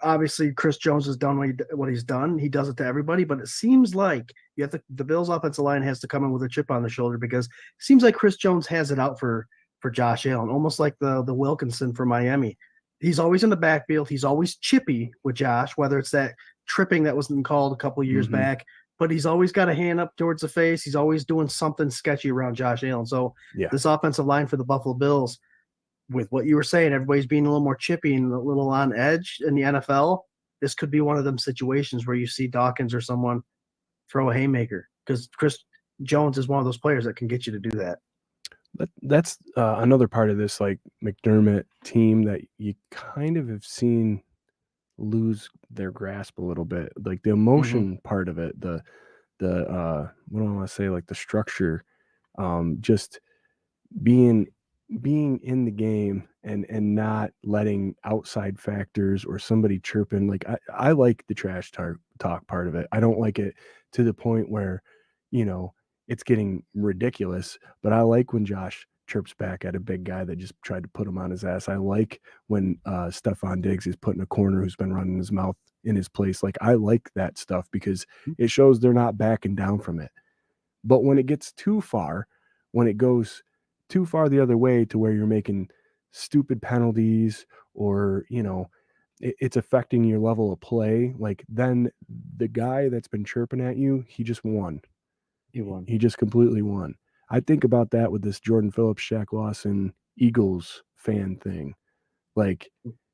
Speaker 3: Obviously, Chris Jones has done what he's done. He does it to everybody, but it seems like the Bills' offensive line has to come in with a chip on the shoulder because it seems like Chris Jones has it out for Josh Allen, almost like the Wilkinson for Miami. He's always in the backfield. He's always chippy with Josh, whether it's that tripping that wasn't called a couple of years back, but he's always got a hand up towards the face. He's always doing something sketchy around Josh Allen. So this offensive line for the Buffalo Bills, with what you were saying, everybody's being a little more chippy and a little on edge in the NFL. This could be one of them situations where you see Dawkins or someone throw a haymaker because Chris Jones is one of those players that can get you to do that.
Speaker 1: That's another part of this like McDermott team that you kind of have seen lose their grasp a little bit. Like the emotion part of it, the what do I want to say, like the structure, just being in the game and not letting outside factors or somebody chirping. Like I like the trash talk part of it. I don't like it to the point where, it's getting ridiculous, but I like when Josh chirps back at a big guy that just tried to put him on his ass. I like when Stephon Diggs is put in a corner who's been running his mouth in his place. Like I like that stuff because it shows they're not backing down from it. But when it gets too far, when it goes too far the other way to where you're making stupid penalties or, it's affecting your level of play, like then the guy that's been chirping at you, he just won. He just completely won. I think about that with this Jordan Phillips, Shaq Lawson, Eagles fan thing. Like,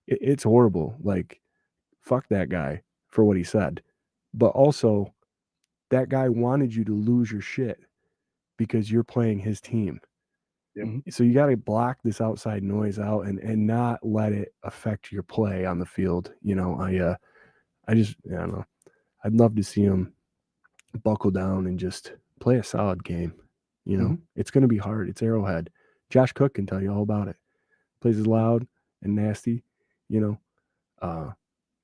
Speaker 1: it's horrible. Like, fuck that guy for what he said. But also, that guy wanted you to lose your shit because you're playing his team. So you got to block this outside noise out and not let it affect your play on the field. I don't know. I'd love to see him buckle down and just play a solid game. You know, it's going to be hard. It's Arrowhead. Josh Cook can tell you all about it. Plays as loud and nasty, you know,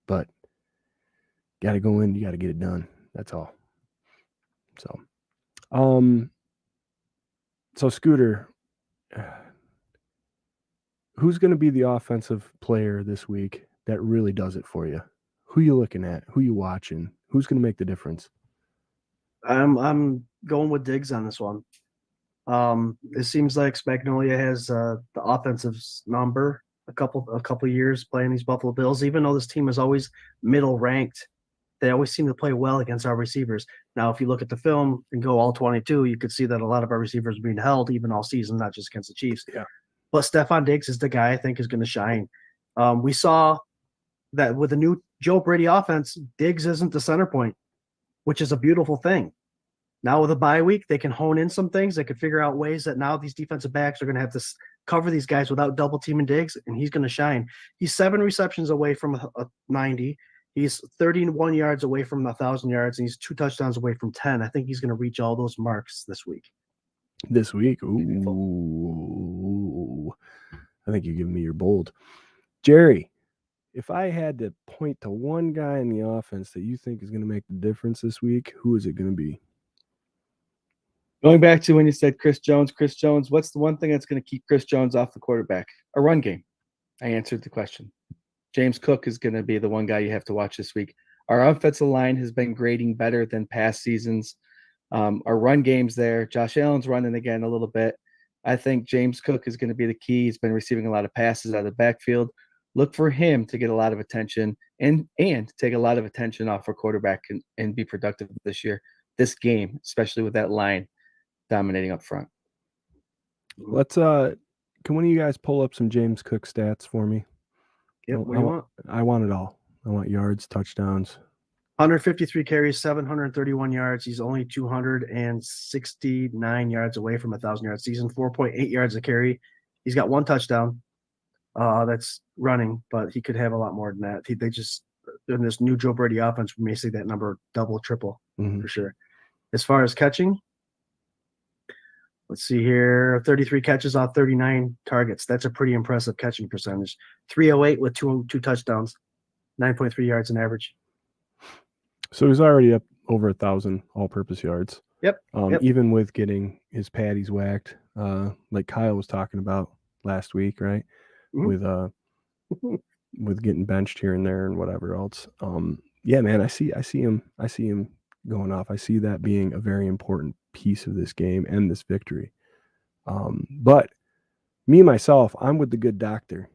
Speaker 1: but got to go in. You got to get it done. That's all. So Scooter, who's going to be the offensive player this week that really does it for you? Who you looking at? Who you watching? Who's going to make the difference?
Speaker 3: I'm going with Diggs on this one. It seems like Spagnolia has the offensive number a couple years playing these Buffalo Bills. Even though this team is always middle ranked, they always seem to play well against our receivers. Now, if you look at the film and go all 22, you could see that a lot of our receivers are being held even all season, not just against the Chiefs.
Speaker 1: Yeah.
Speaker 3: But Stephon Diggs is the guy I think is going to shine. We saw that with the new Joe Brady offense, Diggs isn't the center point, which is a beautiful thing. Now with a bye week, they can hone in some things. They could figure out ways that now these defensive backs are going to have to cover these guys without double teaming Diggs, and he's going to shine. He's 7 receptions away from a 90. He's 31 yards away from 1,000 yards, and he's 2 touchdowns away from 10. I think he's going to reach all those marks this week.
Speaker 1: This week? Ooh. I think you're giving me your bold. Jerry, if I had to point to one guy in the offense that you think is going to make the difference this week, who is it going to be?
Speaker 4: Going back to when you said Chris Jones, what's the one thing that's going to keep Chris Jones off the quarterback? A run game. I answered the question. James Cook is going to be the one guy you have to watch this week. Our offensive line has been grading better than past seasons. Our run game's there. Josh Allen's running again a little bit. I think James Cook is going to be the key. He's been receiving a lot of passes out of the backfield. Look for him to get a lot of attention and take a lot of attention off our quarterback and be productive this game, especially with that line dominating up front.
Speaker 1: Let's can one of you guys pull up some James Cook stats for me?
Speaker 3: Yep, what do you want?
Speaker 1: I want it all. I want yards, touchdowns.
Speaker 3: 153 carries, 731 yards. He's only 269 yards away from 1,000-yard season, 4.8 yards a carry. He's got 1 touchdown that's running, but he could have a lot more than that. They just, in this new Joe Brady offense, we may see that number double, triple for sure. As far as catching, let's see here, 33 catches off 39 targets. That's a pretty impressive catching percentage. 308 with two touchdowns, 9.3 yards in average.
Speaker 1: So he's already up over 1,000 all-purpose yards.
Speaker 3: Yep.
Speaker 1: Even with getting his patties whacked, like Kyle was talking about last week, right? With getting benched here and there and whatever else. Yeah, man, I see him going off. I see that being a very important piece of this game and this victory. But me myself, I'm with the good doctor,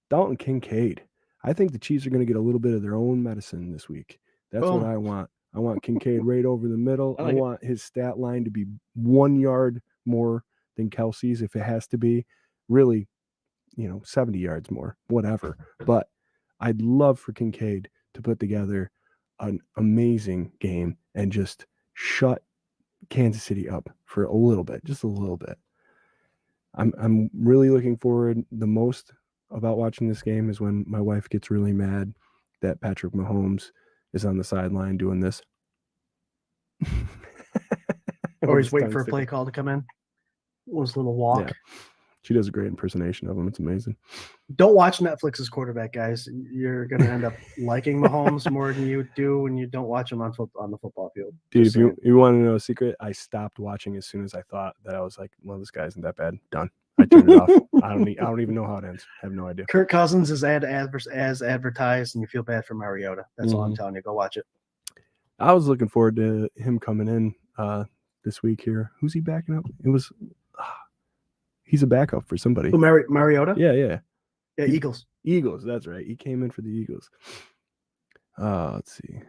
Speaker 1: Dalton Kincaid. I think the Chiefs are going to get a little bit of their own medicine this week. That's what I want. I want Kincaid right over the middle. I want his stat line to be 1 yard more than Kelsey's if it has to be. Really, 70 yards more, whatever. But I'd love for Kincaid to put together an amazing game and just shut Kansas City up for a little bit, just a little bit. I'm really looking forward. The most about watching this game is when my wife gets really mad that Patrick Mahomes is on the sideline doing this.
Speaker 3: Or he's waiting for a play call to come in. Was a little walk.
Speaker 1: Yeah. She does a great impersonation of him. It's amazing.
Speaker 3: Don't watch Netflix's quarterback, guys. You're going to end up liking Mahomes more than you do when you don't watch him on the football field.
Speaker 1: Dude, if you want to know a secret, I stopped watching as soon as I thought that I was like, well, this guy isn't that bad. Done. I turned it off. I don't even know how it ends. I have no idea.
Speaker 3: Kirk Cousins is as advertised, and you feel bad for Mariota. That's all I'm telling you. Go watch it.
Speaker 1: I was looking forward to him coming in this week here. Who's he backing up? It was he's a backup for somebody.
Speaker 3: Mariota?
Speaker 1: Yeah,
Speaker 3: Eagles.
Speaker 1: Eagles, that's right. He came in for the Eagles. Let's see.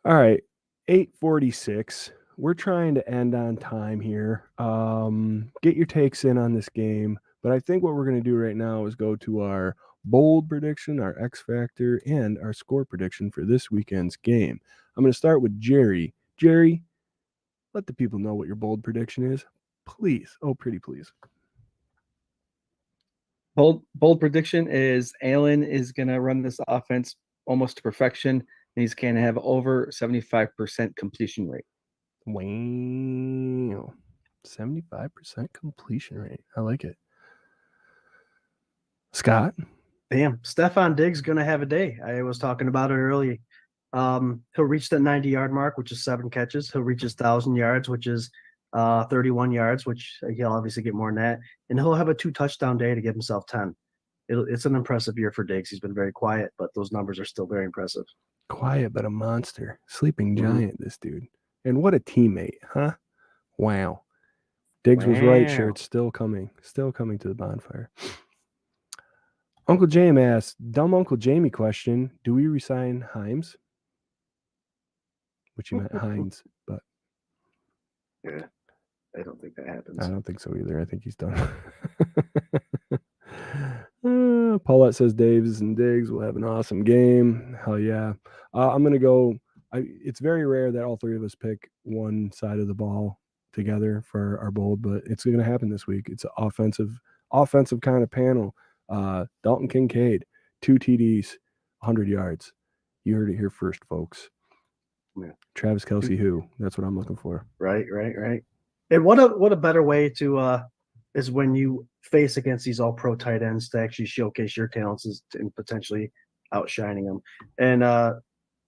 Speaker 1: All right, 8:46. We're trying to end on time here. Get your takes in on this game. But I think what we're going to do right now is go to our bold prediction, our X Factor, and our score prediction for this weekend's game. I'm going to start with Jerry. Jerry, let the people know what your bold prediction is. Please. Oh, pretty please.
Speaker 4: Bold prediction is Allen is going to run this offense almost to perfection. and he's going to have over 75% completion rate.
Speaker 1: Wow. 75% completion rate. I like it. Scott?
Speaker 3: Damn, Stefan Diggs gonna have a day. I was talking about it early. He'll reach that 90-yard mark, which is 7 catches. He'll reach his 1,000 yards, which is 31 yards, which he'll obviously get more than that. And he'll have a 2-touchdown day to give himself 10. It's an impressive year for Diggs. He's been very quiet, but those numbers are still very impressive.
Speaker 1: Quiet but a monster. Sleeping
Speaker 3: Mhm.
Speaker 1: giant, this dude. And what a teammate, huh? Wow. Diggs was right,
Speaker 3: Wow.
Speaker 1: shirt. Still coming to the bonfire. Uncle James asked, dumb Uncle Jamie question, do we resign Himes? Which he meant Hines, but
Speaker 3: Yeah, I don't think that happens.
Speaker 1: I don't think so either. I think he's done. Paulette says Daves and Diggs will have an awesome game. Hell yeah. I'm going to go. It's very rare that all three of us pick one side of the ball together for our bold, but it's going to happen this week. It's an offensive kind of panel. Dalton Kincaid, 2 TDs, 100 yards. You heard it here first, folks.
Speaker 3: Yeah.
Speaker 1: Travis Kelce, who? That's what I'm looking for.
Speaker 3: Right. And what a better way to is when you face against these all-pro tight ends to actually showcase your talents and potentially outshining them. And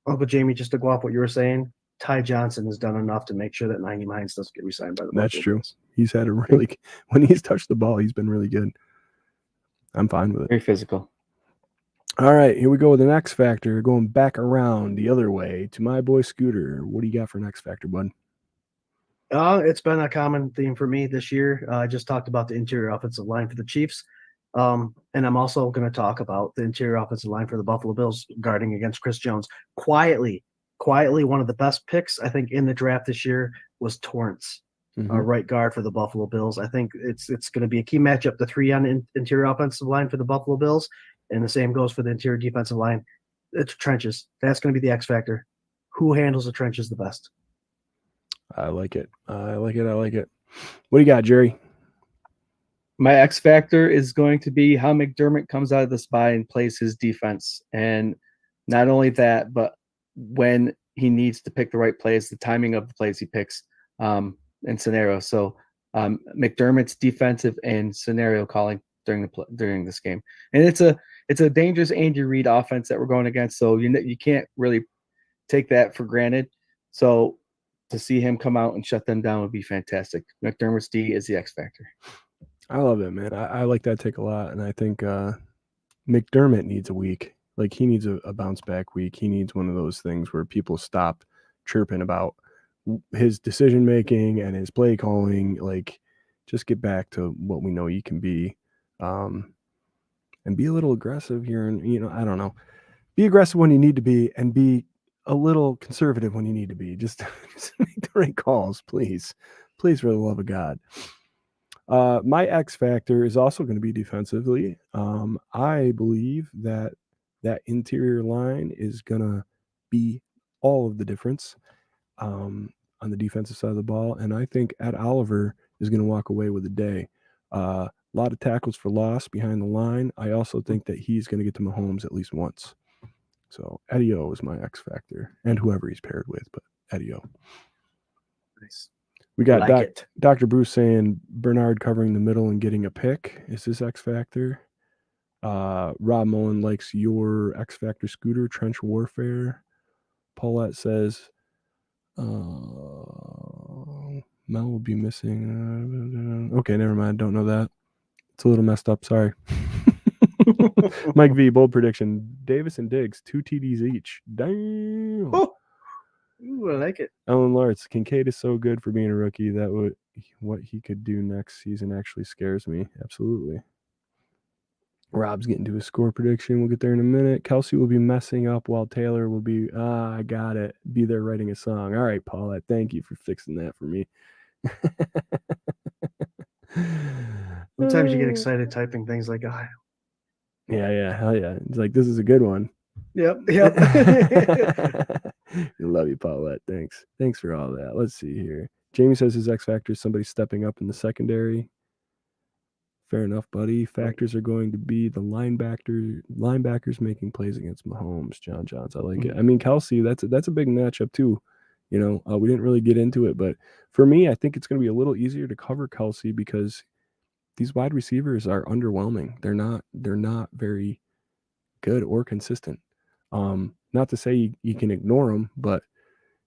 Speaker 3: Uncle Jamie, just to go off what you were saying, Ty Johnson has done enough to make sure that 90 Hines doesn't get re-signed by the
Speaker 1: That's
Speaker 3: Buffalo
Speaker 1: true.
Speaker 3: Bills.
Speaker 1: He's had a really when he's touched the ball, he's been really good. I'm fine with it.
Speaker 4: Very physical.
Speaker 1: All right, here we go with the X Factor, going back around the other way to my boy Scooter. What do you got for an X Factor, bud?
Speaker 3: It's been a common theme for me this year. I just talked about the interior offensive line for the Chiefs. And I'm also going to talk about the interior offensive line for the Buffalo Bills guarding against Chris Jones. Quietly, one of the best picks, I think, in the draft this year was Torrance, right guard for the Buffalo Bills. I think it's going to be a key matchup, the 3 on interior offensive line for the Buffalo Bills. And the same goes for the interior defensive line. It's trenches. That's going to be the X factor. Who handles the trenches the best?
Speaker 1: I like it. What do you got, Jerry?
Speaker 4: My X factor is going to be how McDermott comes out of this bye and plays his defense. And not only that, but when he needs to pick the right plays, the timing of the plays he picks and scenario. So McDermott's defensive and scenario calling during this game. And it's a dangerous Andy Reid offense that we're going against. So you can't really take that for granted. So to see him come out and shut them down would be fantastic. McDermott's D is the X factor.
Speaker 1: I love it, man. I like that take a lot, and I think McDermott needs a week. Like, he needs a bounce back week. He needs one of those things where people stop chirping about his decision making and his play calling. Like, just get back to what we know you can be, and be a little aggressive here. And I don't know, be aggressive when you need to be, and be a little conservative when you need to be. Just make the right calls, please, for the love of God. My X factor is also going to be defensively. I believe that interior line is going to be all of the difference on the defensive side of the ball. And I think Ed Oliver is going to walk away with a day. A lot of tackles for loss behind the line. I also think that he's going to get to Mahomes at least once. So Eddie O is my X factor, and whoever he's paired with, but Eddie O.
Speaker 3: Nice.
Speaker 1: We got
Speaker 3: Like
Speaker 1: Dr. Bruce saying Bernard covering the middle and getting a pick is his X factor. Rob Mullen likes your X factor, Scooter, trench warfare. Paulette says Mel will be missing. Okay, never mind. Don't know that. It's a little messed up. Sorry. Mike V, bold prediction. Davis and Diggs, 2 TDs each. Damn.
Speaker 3: Oh. Ooh, I like it.
Speaker 1: Ellen Lartz, Kincaid is so good for being a rookie. What he could do next season actually scares me. Absolutely. Rob's getting to his score prediction. We'll get there in a minute. Kelsey will be messing up while Taylor will be, I got it, be there writing a song. All right, Paulette, thank you for fixing that for me.
Speaker 3: Sometimes you get excited typing things like, oh.
Speaker 1: Yeah, hell yeah. It's like, this is a good one.
Speaker 3: Yep.
Speaker 1: Love you, Paulette. Thanks for all that. Let's see here. Jamie says his X factor is somebody stepping up in the secondary. Fair enough, buddy. Factors are going to be the linebackers making plays against Mahomes. John Johns, I like it. I mean, Kelsey, that's a big matchup too. You know, we didn't really get into it, but for me, I think it's going to be a little easier to cover Kelsey because these wide receivers are underwhelming. They're not very good or consistent. Not to say you can ignore them, but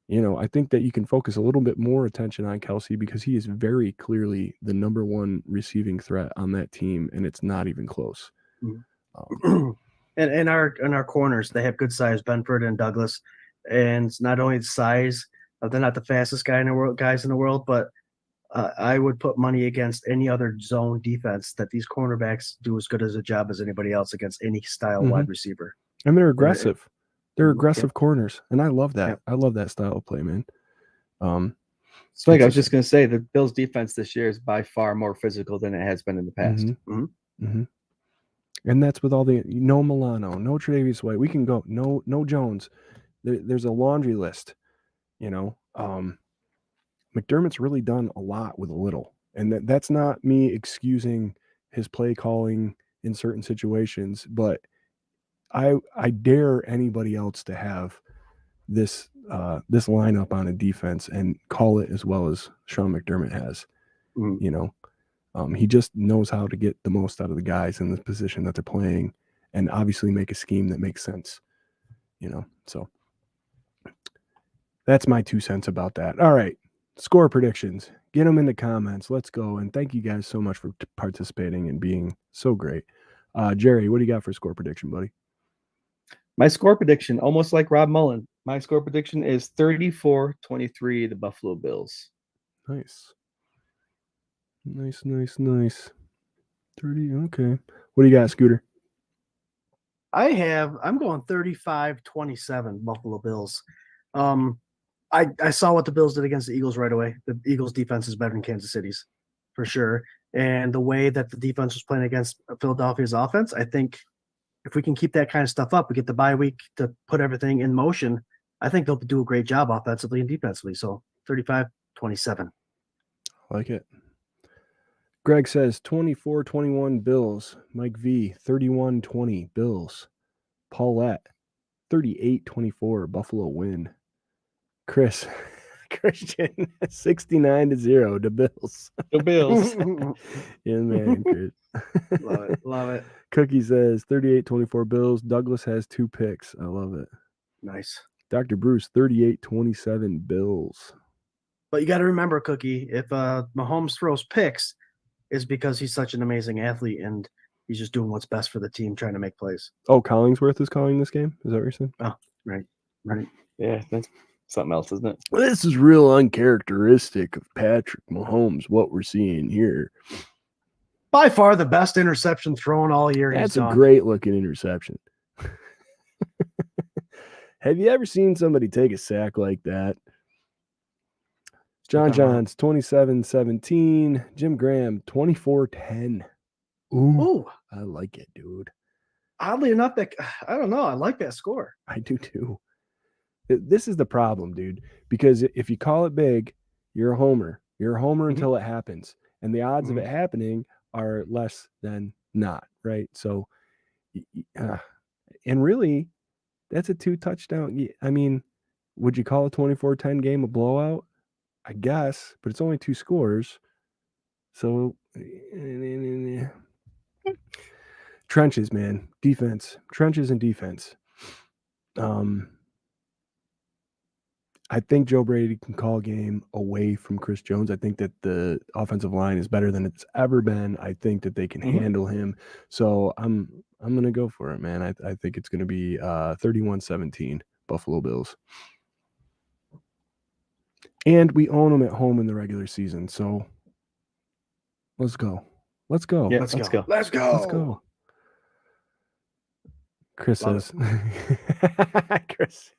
Speaker 1: you know, I think that you can focus a little bit more attention on Kelsey because he is very clearly the number one receiving threat on that team, and it's not even close.
Speaker 3: And our corners, they have good size, Benford and Douglas, and it's not only the size, they're not the fastest guys in the world, but I would put money against any other zone defense that these cornerbacks do as good as a job as anybody else against any style wide receiver.
Speaker 1: And they're aggressive. They're aggressive corners, and I love that.
Speaker 3: Yep.
Speaker 1: I love that style of play, man.
Speaker 4: Swank, I was just going to say the Bills' defense this year is by far more physical than it has been in the past.
Speaker 1: And that's with all the no Milano, no Tre'Davious White. We can go no Jones. There's a laundry list. You know, McDermott's really done a lot with a little, and that's not me excusing his play calling in certain situations, but I dare anybody else to have this lineup on a defense and call it as well as Sean McDermott has. You know, he just knows how to get the most out of the guys in the position that they're playing, and obviously make a scheme that makes sense. You know, so that's my 2 cents about that. All right, score predictions. Get them in the comments. Let's go, and thank you guys so much for participating and being so great. Jerry, what do you got for score prediction, buddy?
Speaker 4: My score prediction, almost like Rob Mullen, my score prediction is 34-23, the Buffalo Bills.
Speaker 1: Nice. 30, okay. What do you got, Scooter?
Speaker 3: I'm going 35-27 Buffalo Bills. I saw what the Bills did against the Eagles right away. The Eagles defense is better than Kansas City's for sure. And the way that the defense was playing against Philadelphia's offense, I think if we can keep that kind of stuff up, we get the bye week to put everything in motion. I think they'll do a great job offensively and defensively. So 35-27.
Speaker 1: I like it. Greg says 24-21 Bills. Mike V, 31-20 Bills. Paulette, 38-24 Buffalo win. Christian, 69-0 the Bills.
Speaker 4: The Bills.
Speaker 1: Yeah, man, Chris.
Speaker 3: Love it.
Speaker 1: Cookie says 38-24 Bills. Douglas has 2 picks. I love it.
Speaker 3: Nice.
Speaker 1: Dr. Bruce, 38-27 Bills.
Speaker 3: But you got to remember, Cookie, if Mahomes throws picks, is because he's such an amazing athlete and he's just doing what's best for the team, trying to make plays.
Speaker 1: Oh, Collingsworth is calling this game? Is that what you're saying?
Speaker 3: Oh, right.
Speaker 4: Yeah, that's something else, isn't it?
Speaker 1: This is real uncharacteristic of Patrick Mahomes, what we're seeing here.
Speaker 3: By far the best interception thrown all year.
Speaker 1: That's a great looking interception. Have you ever seen somebody take a sack like that? John Johns, 27-17. Jim Graham, 24-10. Ooh, I like it, dude.
Speaker 3: Oddly enough, I don't know. I like that score.
Speaker 1: I do too. This is the problem, dude. Because if you call it big, you're a homer. You're a homer until it happens. And the odds of it happening are less than not, right? So, and really, that's a 2 touchdown. I mean, would you call a 24-10 game a blowout? I guess, but it's only 2 scores. So, trenches, man. Defense. Trenches and defense. I think Joe Brady can call a game away from Chris Jones. I think that the offensive line is better than it's ever been. I think that they can handle him. So I'm going to go for it, man. I think it's going to be 31-17 Buffalo Bills. And we own them at home in the regular season. So let's go.
Speaker 4: Yeah, let's go.
Speaker 1: Chris says, Chris,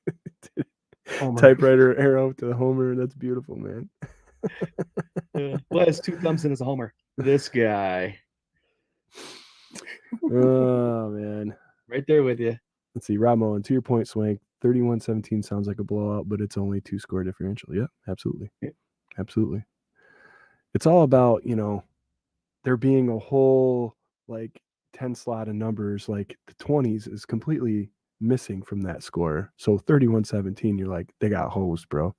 Speaker 1: typewriter arrow to the homer. That's beautiful, man.
Speaker 4: Well, has 2 thumbs in as a homer. This guy.
Speaker 1: Oh, man.
Speaker 4: Right there with you.
Speaker 1: Let's see. Rob Mullen, to your point, Swank, 31-17 sounds like a blowout, but it's only 2 score differential. Yeah, absolutely.
Speaker 4: Yeah.
Speaker 1: Absolutely. It's all about, there being a whole like 10 slot of numbers, like the 20s is completely missing from that score. So 31-17, you're like, they got hosed, bro.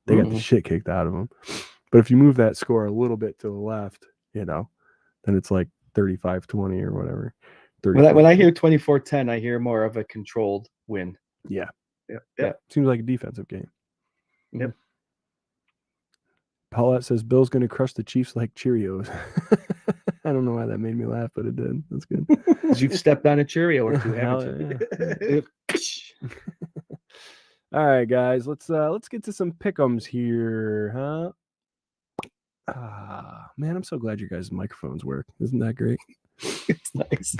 Speaker 1: They got the shit kicked out of them. But if you move that score a little bit to the left, you know, then it's like 35-20 or whatever.
Speaker 4: When I hear 24-10, I hear more of a controlled win.
Speaker 1: Yeah.
Speaker 3: Yep.
Speaker 1: Seems like a defensive game.
Speaker 3: Yep.
Speaker 1: Paulette says Bill's going to crush the Chiefs like Cheerios. I don't know why that made me laugh, but it did. That's good.
Speaker 4: Because you've stepped on a Cheerio or two,
Speaker 1: Hell
Speaker 4: haven't you?
Speaker 1: All right, guys, let's get to some pick'ems here, huh? Man, I'm so glad your guys' microphones work. Isn't that great?
Speaker 4: It's nice.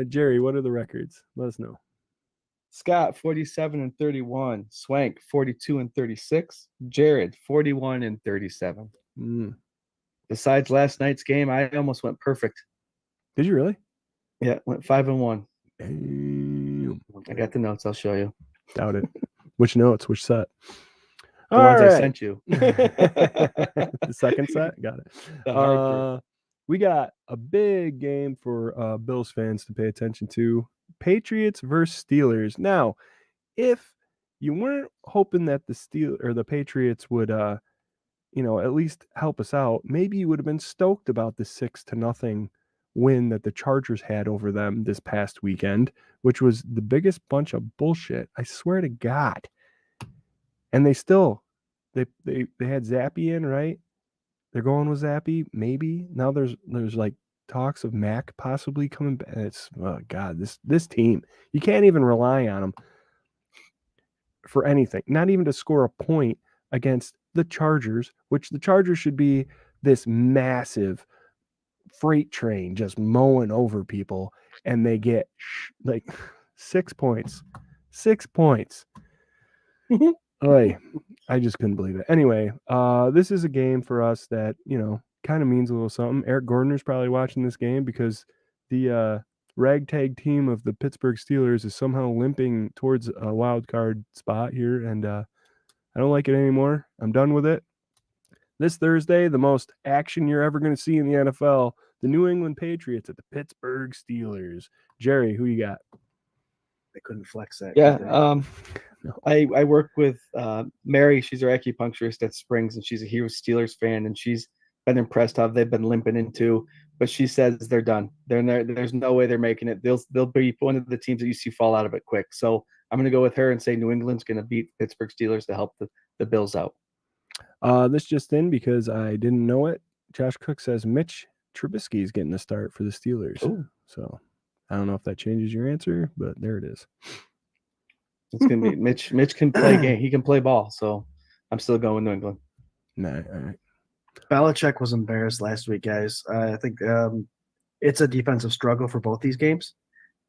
Speaker 1: Jerry, what are the records? Let us know.
Speaker 4: Scott 47-31, Swank 42-36, Jarrod 41-37. Besides last night's game, I almost went perfect.
Speaker 1: Did you really?
Speaker 4: Yeah, went 5-1.
Speaker 1: Damn.
Speaker 4: I got the notes. I'll show you.
Speaker 1: Doubt it. Which notes? Which set?
Speaker 4: The ones I sent you.
Speaker 1: The second set? Got it.
Speaker 4: The hard
Speaker 1: We got a big game for Bills fans to pay attention to. Patriots versus Steelers. Now, if you weren't hoping that the Patriots would at least help us out, maybe you would have been stoked about the 6-0 win that the Chargers had over them this past weekend, which was the biggest bunch of bullshit. I swear to God. And they had Zappy in, right? They're going with Zappy, maybe. Now there's like talks of Mac possibly coming back. It's God, this team, you can't even rely on them for anything. Not even to score a point against the Chargers, which the Chargers should be this massive freight train just mowing over people, and they get like 6 points. 6 points. Oy, I just couldn't believe it. Anyway, this is a game for us that, kind of means a little something. Eric Gordner's probably watching this game because the ragtag team of the Pittsburgh Steelers is somehow limping towards a wild card spot here, and I don't like it anymore. I'm done with it. This Thursday, the most action you're ever going to see in the NFL, the New England Patriots at the Pittsburgh Steelers. Jerry, who you got?
Speaker 3: They couldn't flex that.
Speaker 4: Yeah.
Speaker 3: No.
Speaker 4: I work with Mary. She's our acupuncturist at Springs, and she's a huge Steelers fan, and she's been impressed how they've been limping into. But she says they're done. There's no way they're making it. They'll be one of the teams that you see fall out of it quick. So I'm going to go with her and say New England's going to beat Pittsburgh Steelers to help the Bills out.
Speaker 1: This just in because I didn't know it. Josh Cook says Mitch Trubisky is getting the start for the Steelers.
Speaker 4: Ooh.
Speaker 1: So I don't know if that changes your answer, but there it is.
Speaker 4: It's gonna be Mitch. Mitch can play game. He can play ball. So I'm still going New England.
Speaker 1: Nah, all right.
Speaker 3: Belichick was embarrassed last week, guys. I think it's a defensive struggle for both these games.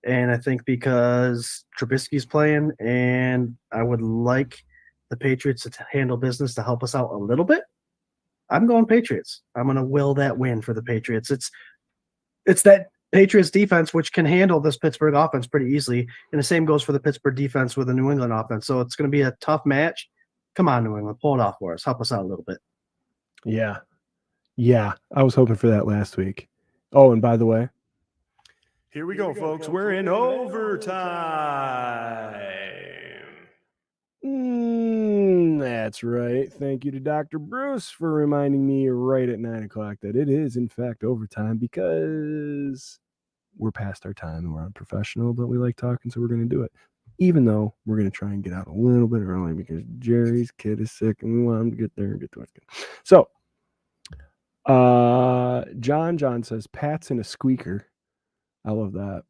Speaker 3: And I think because Trubisky's playing, and I would like the Patriots to handle business to help us out a little bit, I'm going Patriots. I'm going to will that win for the Patriots. It's that Patriots defense which can handle this Pittsburgh offense pretty easily, and the same goes for the Pittsburgh defense with the New England offense. So it's going to be a tough match. Come on, New England, pull it off for us. Help us out a little bit.
Speaker 1: Yeah. I was hoping for that last week. Oh, and by the way, here we go, folks. We're in overtime. That's right. Thank you to Dr. Bruce for reminding me right at 9 o'clock that it is, in fact, overtime because we're past our time and we're unprofessional, but we like talking, so we're going to do it. Even though we're going to try and get out a little bit early because Jerry's kid is sick and we want him to get there and get to it. So, John says Pat's in a squeaker. I love that.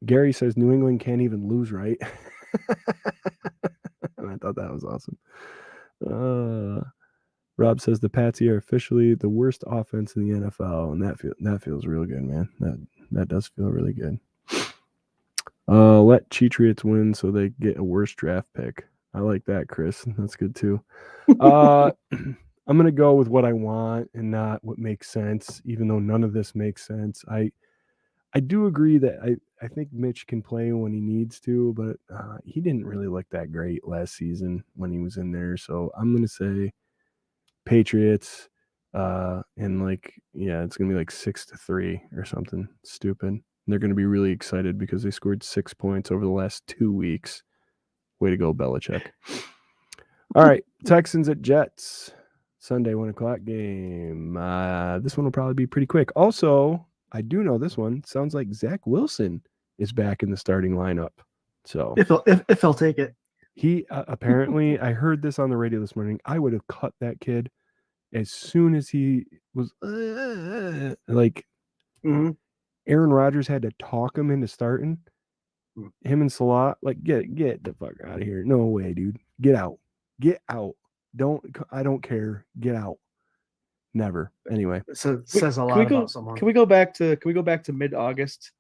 Speaker 1: Gary says New England can't even lose right. And I thought that was awesome. Rob says the Patsy are officially the worst offense in the NFL, and that feels real good, man. That does feel really good. Let Cheatriots win so they get a worse draft pick. I like that, Chris. That's good too. I'm gonna go with what I want and not what makes sense, even though none of this makes sense. I do agree that I think Mitch can play when he needs to, but he didn't really look that great last season when he was in there. So I'm going to say Patriots, and like, yeah, it's gonna be like 6-3 or something stupid. And they're gonna be really excited because they scored 6 points over the last 2 weeks. Way to go, Belichick. All right, Texans at Jets, Sunday 1:00 game. This one will probably be pretty quick. Also, I do know this one. Sounds like Zach Wilson is back in the starting lineup. So
Speaker 3: If he'll take it.
Speaker 1: he apparently, I heard this on the radio this morning. I would have cut that kid as soon as he was like.
Speaker 3: Mhm.
Speaker 1: Aaron Rodgers had to talk him into starting. Him and Salah, like, get the fuck out of here. No way, dude. Get out. Get out. I don't care. Get out. Never. Anyway.
Speaker 3: So it says a
Speaker 4: Can
Speaker 3: lot
Speaker 4: we go?
Speaker 3: about someone.
Speaker 4: Can we go back to mid-August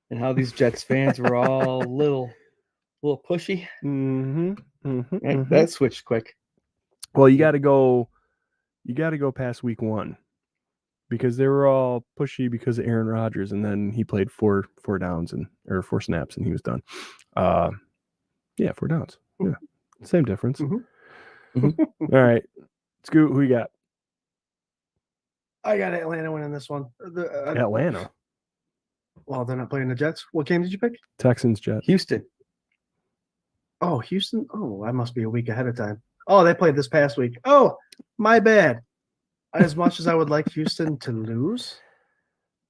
Speaker 4: and how these Jets fans were all little pushy? That switched quick.
Speaker 1: Well, you got to go past week 1 because they were all pushy because of Aaron Rodgers, and then he played four downs or 4 snaps and he was done. Yeah, 4 downs. Yeah, same difference. All right, Scoot, who you got?
Speaker 3: I got Atlanta winning this one.
Speaker 1: Atlanta.
Speaker 3: Well, they're not playing the Jets. What game did you pick?
Speaker 1: Texans, Jets.
Speaker 4: Houston.
Speaker 3: Oh, Houston. Oh, I must be a week ahead of time. Oh, they played this past week. Oh, my bad. As much as I would like Houston to lose,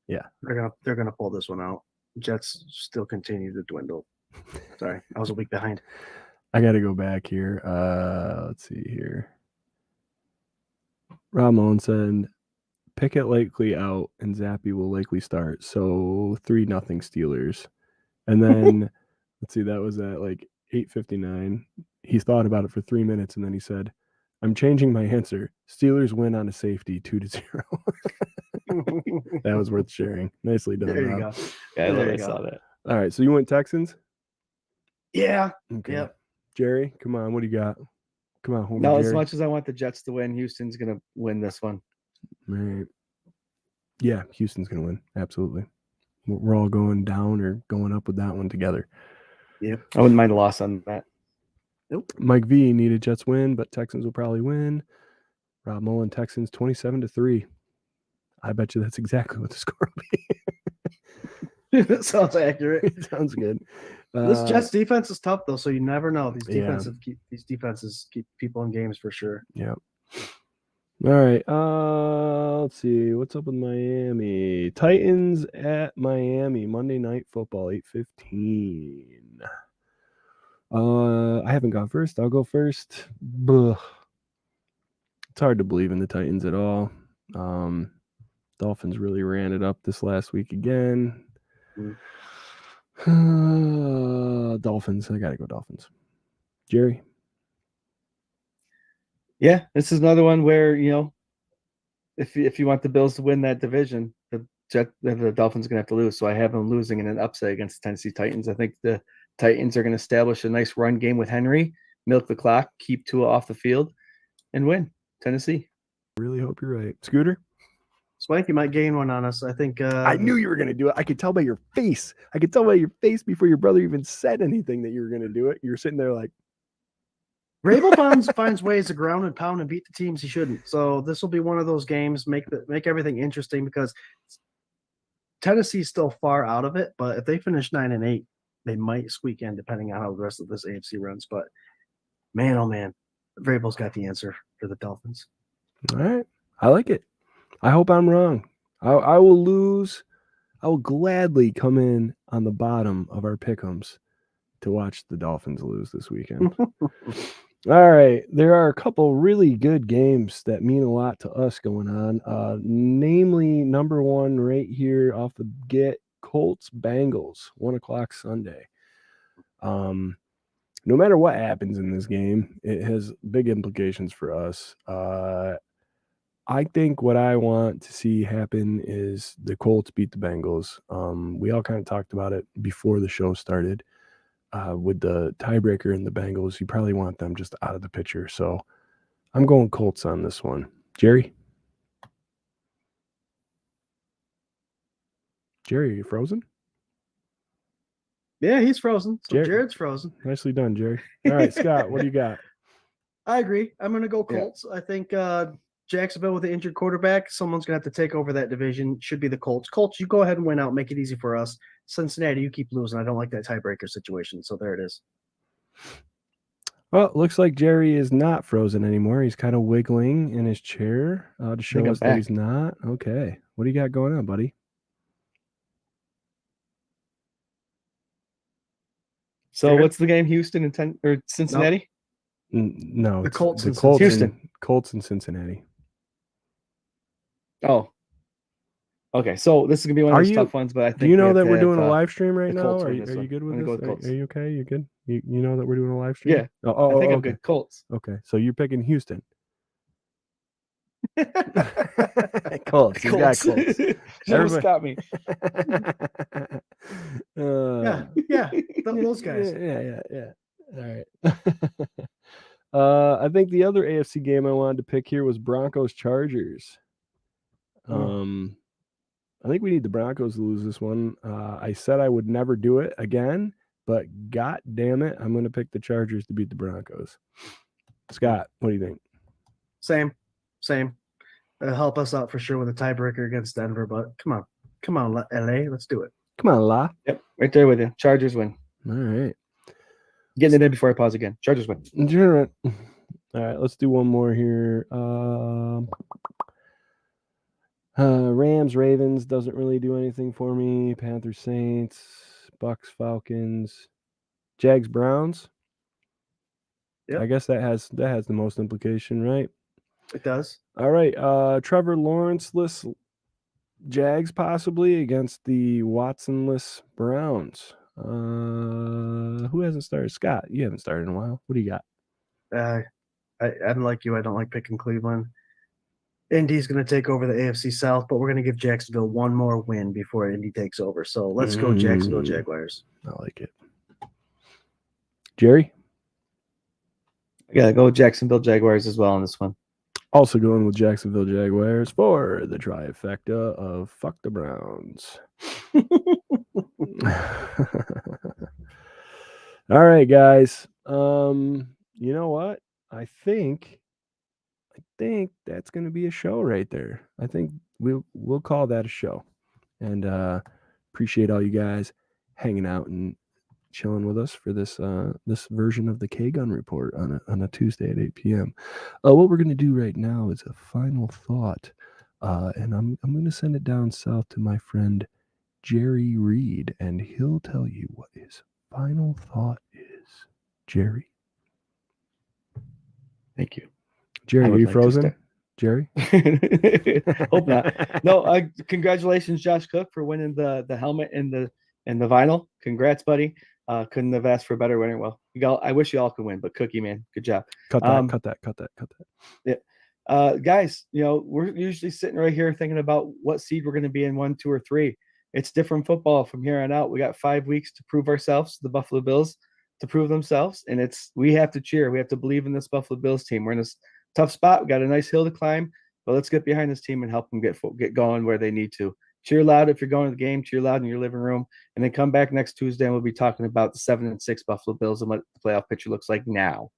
Speaker 1: yeah,
Speaker 3: they're gonna pull this one out. Jets still continue to dwindle. Sorry, I was a week behind.
Speaker 1: I got to go back here. Let's see here. Ramon said Pickett likely out and Zappy will likely start. So 3-0 Steelers. And then let's see, that was at like 8:59. He thought about it for 3 minutes and then he said, I'm changing my answer. Steelers win on a safety 2-0. That was worth sharing. Nicely done.
Speaker 3: There you
Speaker 1: Rob.
Speaker 3: go.
Speaker 4: Yeah, I saw that.
Speaker 1: All right. So you went Texans?
Speaker 3: Yeah.
Speaker 1: Okay.
Speaker 3: Yep.
Speaker 1: Jerry, come on. What do you got? Come on. Homer
Speaker 4: No,
Speaker 1: Jerry.
Speaker 4: as much as I want the Jets to win, Houston's gonna win this one.
Speaker 1: Right. Yeah, Houston's going to win. Absolutely. We're all going down or going up with that one together.
Speaker 3: Yep.
Speaker 4: I wouldn't mind a loss on that.
Speaker 3: Nope.
Speaker 1: Mike V needed Jets win, but Texans will probably win. Rob Mullen, Texans 27-3. I bet you that's exactly what the score will be.
Speaker 3: That sounds accurate.
Speaker 1: It sounds good.
Speaker 3: This Jets defense is tough though, so you never know. These
Speaker 1: Yeah.
Speaker 3: defenses keep people in games for sure.
Speaker 1: Yeah. All right. Let's see. What's up with Miami? Titans at Miami. Monday Night Football, 8:15. I haven't gone first. I'll go first. It's hard to believe in the Titans at all. Dolphins really ran it up this last week again. Dolphins. I gotta go Dolphins. Jerry.
Speaker 4: Yeah, this is another one where, if you want the Bills to win that division, the Dolphins are gonna have to lose. So I have them losing in an upset against the Tennessee Titans. I think the Titans are gonna establish a nice run game with Henry, milk the clock, keep Tua off the field, and win. Tennessee.
Speaker 1: Really hope you're right. Scooter?
Speaker 3: Swank, you might gain one on us. I think
Speaker 1: I knew you were going to do it. I could tell by your face. I could tell by your face before your brother even said anything that you were going to do it. You were sitting there like,
Speaker 3: Rabel finds ways to ground and pound and beat the teams he shouldn't. So this will be one of those games. Make everything interesting because Tennessee's still far out of it. But if they finish 9-8, they might squeak in depending on how the rest of this AFC runs. But man, oh man, Vrabel's got the answer for the Dolphins.
Speaker 1: all right. I like it. I hope I'm wrong. I will lose. I will gladly come in on the bottom of our pick'ems to watch the Dolphins lose this weekend. All right. There are a couple really good games that mean a lot to us going on. Namely, number one right here off the get, Colts Bengals, 1:00 Sunday. No matter what happens in this game, it has big implications for us. I think what I want to see happen is the Colts beat the Bengals. We all kind of talked about it before the show started. With the tiebreaker in the Bengals, you probably want them just out of the picture. So I'm going Colts on this one. Jerry? Jerry, are you frozen?
Speaker 3: Yeah, he's frozen. So
Speaker 1: Jared-
Speaker 3: Jared's frozen.
Speaker 1: Nicely done, Jerry. All right, Scott, what do you got?
Speaker 3: I agree. I'm going to go
Speaker 4: Yeah.
Speaker 3: Colts. I think Jacksonville with the injured quarterback. Someone's gonna have to take over that division. Should be the Colts. Colts, you go ahead and win out. Make it easy for us. Cincinnati, you keep losing. I don't like that tiebreaker situation. So there it is.
Speaker 1: Well, it looks like Jerry is not frozen anymore. He's kind of wiggling in his chair to show
Speaker 4: I'm
Speaker 1: us that he's not. Okay. What do you got going on, buddy?
Speaker 4: So
Speaker 3: Jared?
Speaker 4: what's the game? Houston or Cincinnati?
Speaker 1: No,
Speaker 3: The
Speaker 1: it's
Speaker 3: Colts
Speaker 1: the
Speaker 3: and
Speaker 1: Colts
Speaker 4: Cincinnati.
Speaker 1: Colts and Cincinnati.
Speaker 4: Oh. Okay, so this is gonna be one of those tough ones, but I think
Speaker 1: do you know
Speaker 4: we have
Speaker 1: that
Speaker 4: to
Speaker 1: we're doing
Speaker 4: have,
Speaker 1: a live stream right
Speaker 4: the
Speaker 1: now?
Speaker 4: Colts
Speaker 1: Are
Speaker 4: win
Speaker 1: you
Speaker 4: this one.
Speaker 1: good with
Speaker 4: I'm gonna
Speaker 1: this?
Speaker 4: go with Colts.
Speaker 1: Are you okay? You good? You know that we're doing a live stream?
Speaker 4: Yeah.
Speaker 1: Oh,
Speaker 4: I think I'm
Speaker 1: okay.
Speaker 4: good. Colts.
Speaker 1: Okay, so you're picking Houston. Colts. You got Colts.
Speaker 4: You almost got me.
Speaker 3: Yeah. Those guys.
Speaker 1: Yeah. All right. I think the other AFC game I wanted to pick here was Broncos Chargers. I think we need the Broncos to lose this one. I said I would never do it again, but god damn it, I'm going to pick the Chargers to beat the Broncos. Scott, what do you think?
Speaker 3: Same. It'll help us out for sure with a tiebreaker against Denver, but come on, LA, let's do it.
Speaker 1: Come on, La.
Speaker 4: Yep, right there with you. Chargers win.
Speaker 1: All right.
Speaker 4: Getting it in before I pause again. Chargers win.
Speaker 1: All right, let's do one more here. Rams, Ravens doesn't really do anything for me. Panthers, Saints, Bucks, Falcons, Jags, Browns.
Speaker 3: Yep.
Speaker 1: I guess that has the most implication, right?
Speaker 3: It does.
Speaker 1: All right. Trevor Lawrence-less Jags possibly against the Watson-less Browns. Who hasn't started? Scott, you haven't started in a while. What do you got?
Speaker 3: I'm like you. I don't like picking Cleveland. Indy's going to take over the AFC South, but we're going to give Jacksonville one more win before Indy takes over. So let's go Jacksonville Jaguars.
Speaker 1: I like it. Jerry?
Speaker 4: I got to go with Jacksonville Jaguars as well on this one.
Speaker 1: Also going with Jacksonville Jaguars for the trifecta of fuck the Browns. All right, guys. You know what? I think that's going to be a show right there. I think we'll call that a show. And appreciate all you guys hanging out and chilling with us for this version of the K-Gun Report on a Tuesday at 8 p.m. What we're going to do right now is a final thought. And I'm going to send it down south to my friend Jerry Reed, and he'll tell you what his final thought is. Jerry?
Speaker 4: Thank you.
Speaker 1: Jerry, are you frozen? Jerry?
Speaker 4: Hope not. No, congratulations, Josh Cook, for winning the helmet and the vinyl. Congrats, buddy. Couldn't have asked for a better winner. Well, I wish you all could win, but Cookie, man, good job.
Speaker 1: Cut that.
Speaker 4: Yeah. Guys, we're usually sitting right here thinking about what seed we're going to be in, 1, 2, or 3. It's different football from here on out. We got 5 weeks to prove ourselves, the Buffalo Bills to prove themselves. And we have to cheer. We have to believe in this Buffalo Bills team. We're in this tough spot. We got a nice hill to climb, but let's get behind this team and help them get going where they need to. Cheer loud if you're going to the game. Cheer loud in your living room, and then come back next Tuesday and we'll be talking about the 7-6 Buffalo Bills and what the playoff picture looks like now.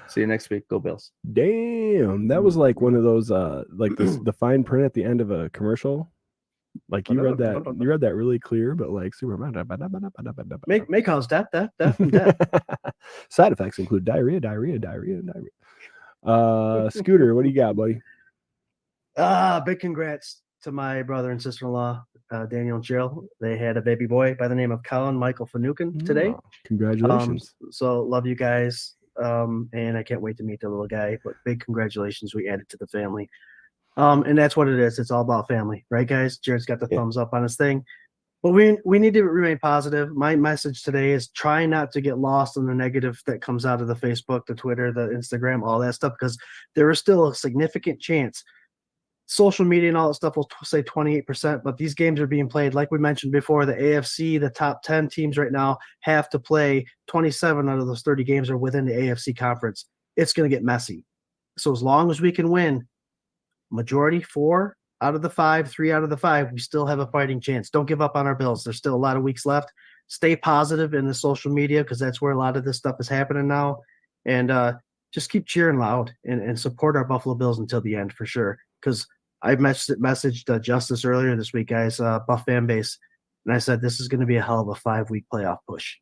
Speaker 4: See you next week. Go Bills.
Speaker 1: Damn, that was like one of those like the fine print at the end of a commercial. Like you read that really clear, but like super.
Speaker 3: Make cause death.
Speaker 1: Side effects include diarrhea. Scooter, what do you got, buddy?
Speaker 3: Big congrats to my brother and sister-in-law, Daniel and Cheryl. They had a baby boy by the name of Colin Michael Finucane today.
Speaker 1: Oh, congratulations.
Speaker 3: So love you guys. And I can't wait to meet the little guy, but big congratulations. We added to the family. And that's what it is. It's all about family, right, guys? Jared's got the thumbs up on his thing. But we need to remain positive. My message today is try not to get lost in the negative that comes out of the Facebook, the Twitter, the Instagram, all that stuff, because there is still a significant chance. Social media and all that stuff will say 28%, but these games are being played. Like we mentioned before, the AFC, the top 10 teams right now have to play 27 out of those 30 games are within the AFC conference. It's going to get messy. So as long as we can win majority 4 out of the 5, 3 out of the 5, we still have a fighting chance. Don't give up on our Bills. There's still a lot of weeks left. Stay positive in the social media because that's where a lot of this stuff is happening now. And just keep cheering loud and support our Buffalo Bills until the end for sure. Because I messaged Justice earlier this week, guys, Buff fan base, and I said this is going to be a hell of a 5-week playoff push,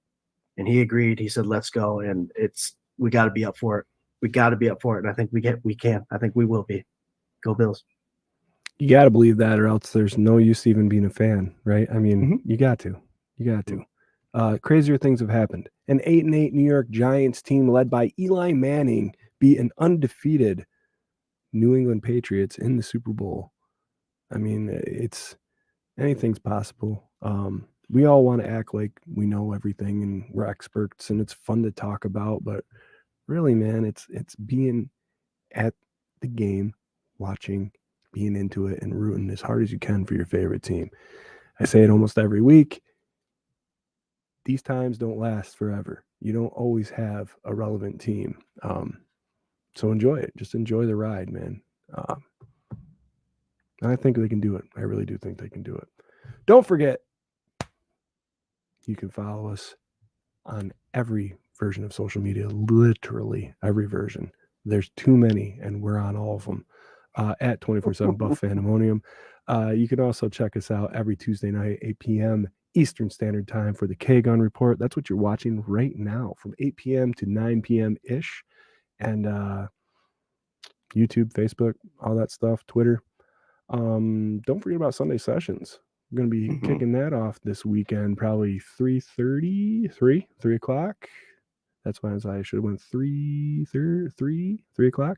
Speaker 3: and he agreed. He said, "Let's go," and we got to be up for it. We got to be up for it, and I think we can. I think we will be. Go Bills!
Speaker 1: You got to believe that, or else there's no use even being a fan, right? I mean,
Speaker 3: Mhm.
Speaker 1: you got to. Crazier things have happened. An 8-8 New York Giants team led by Eli Manning beat an undefeated New England Patriots in the Super Bowl. I mean, anything's possible. We all want to act like we know everything and we're experts, and it's fun to talk about, but really, man, it's being at the game, watching, being into it, and rooting as hard as you can for your favorite team. I say it almost every week. These times don't last forever. You don't always have a relevant team. So enjoy it. Just enjoy the ride, man. I think they can do it. I really do think they can do it. Don't forget, you can follow us on every version of social media, literally every version. There's too many, and we're on all of them. At 24/7 Buff Fandemonium. You can also check us out every Tuesday night, 8 p.m. Eastern Standard Time for the K-Gun Report. That's what you're watching right now from 8 p.m. to 9 p.m.-ish. And YouTube, Facebook, all that stuff, Twitter. Don't forget about Sunday Sessions. We're going to be kicking that off this weekend, probably 3 o'clock. That's why I should have went 3 o'clock.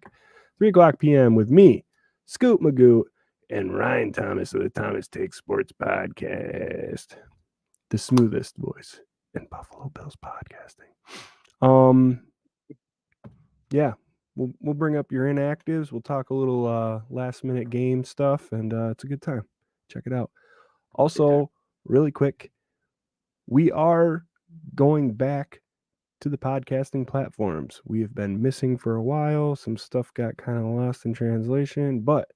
Speaker 1: 3 o'clock p.m. with me, Scoot Magoo, and Ryan Thomas of the Thomas Take Sports Podcast. The smoothest voice in Buffalo Bills podcasting. Yeah, we'll bring up your inactives. We'll talk a little last minute game stuff, and it's a good time. Check it out. Also, really quick, we are going back to the podcasting platforms. We have been missing for a while. Some stuff got kind of lost in translation, but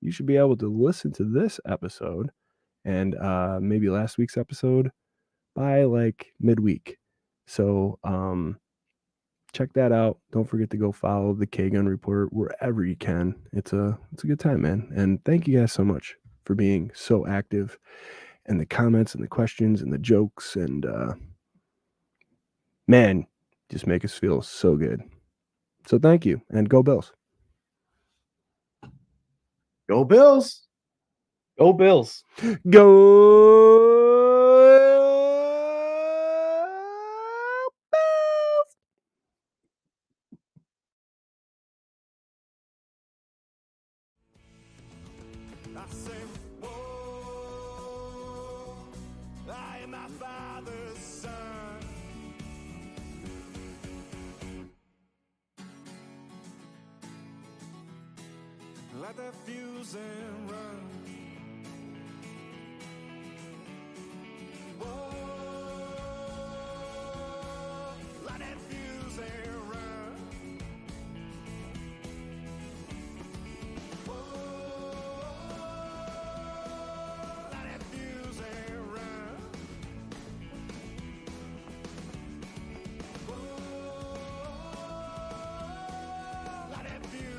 Speaker 1: you should be able to listen to this episode and maybe last week's episode by like midweek. So check that out. Don't forget to go follow the K-Gun Report wherever you can. It's a good time, man. And thank you guys so much for being so active, and the comments and the questions and the jokes, and man, just make us feel so good. So thank you, and go Bills.
Speaker 3: Go Bills!
Speaker 4: Go Bills.
Speaker 1: Go Bills!
Speaker 2: I say, whoa, I am my father's son. Let the fusing run.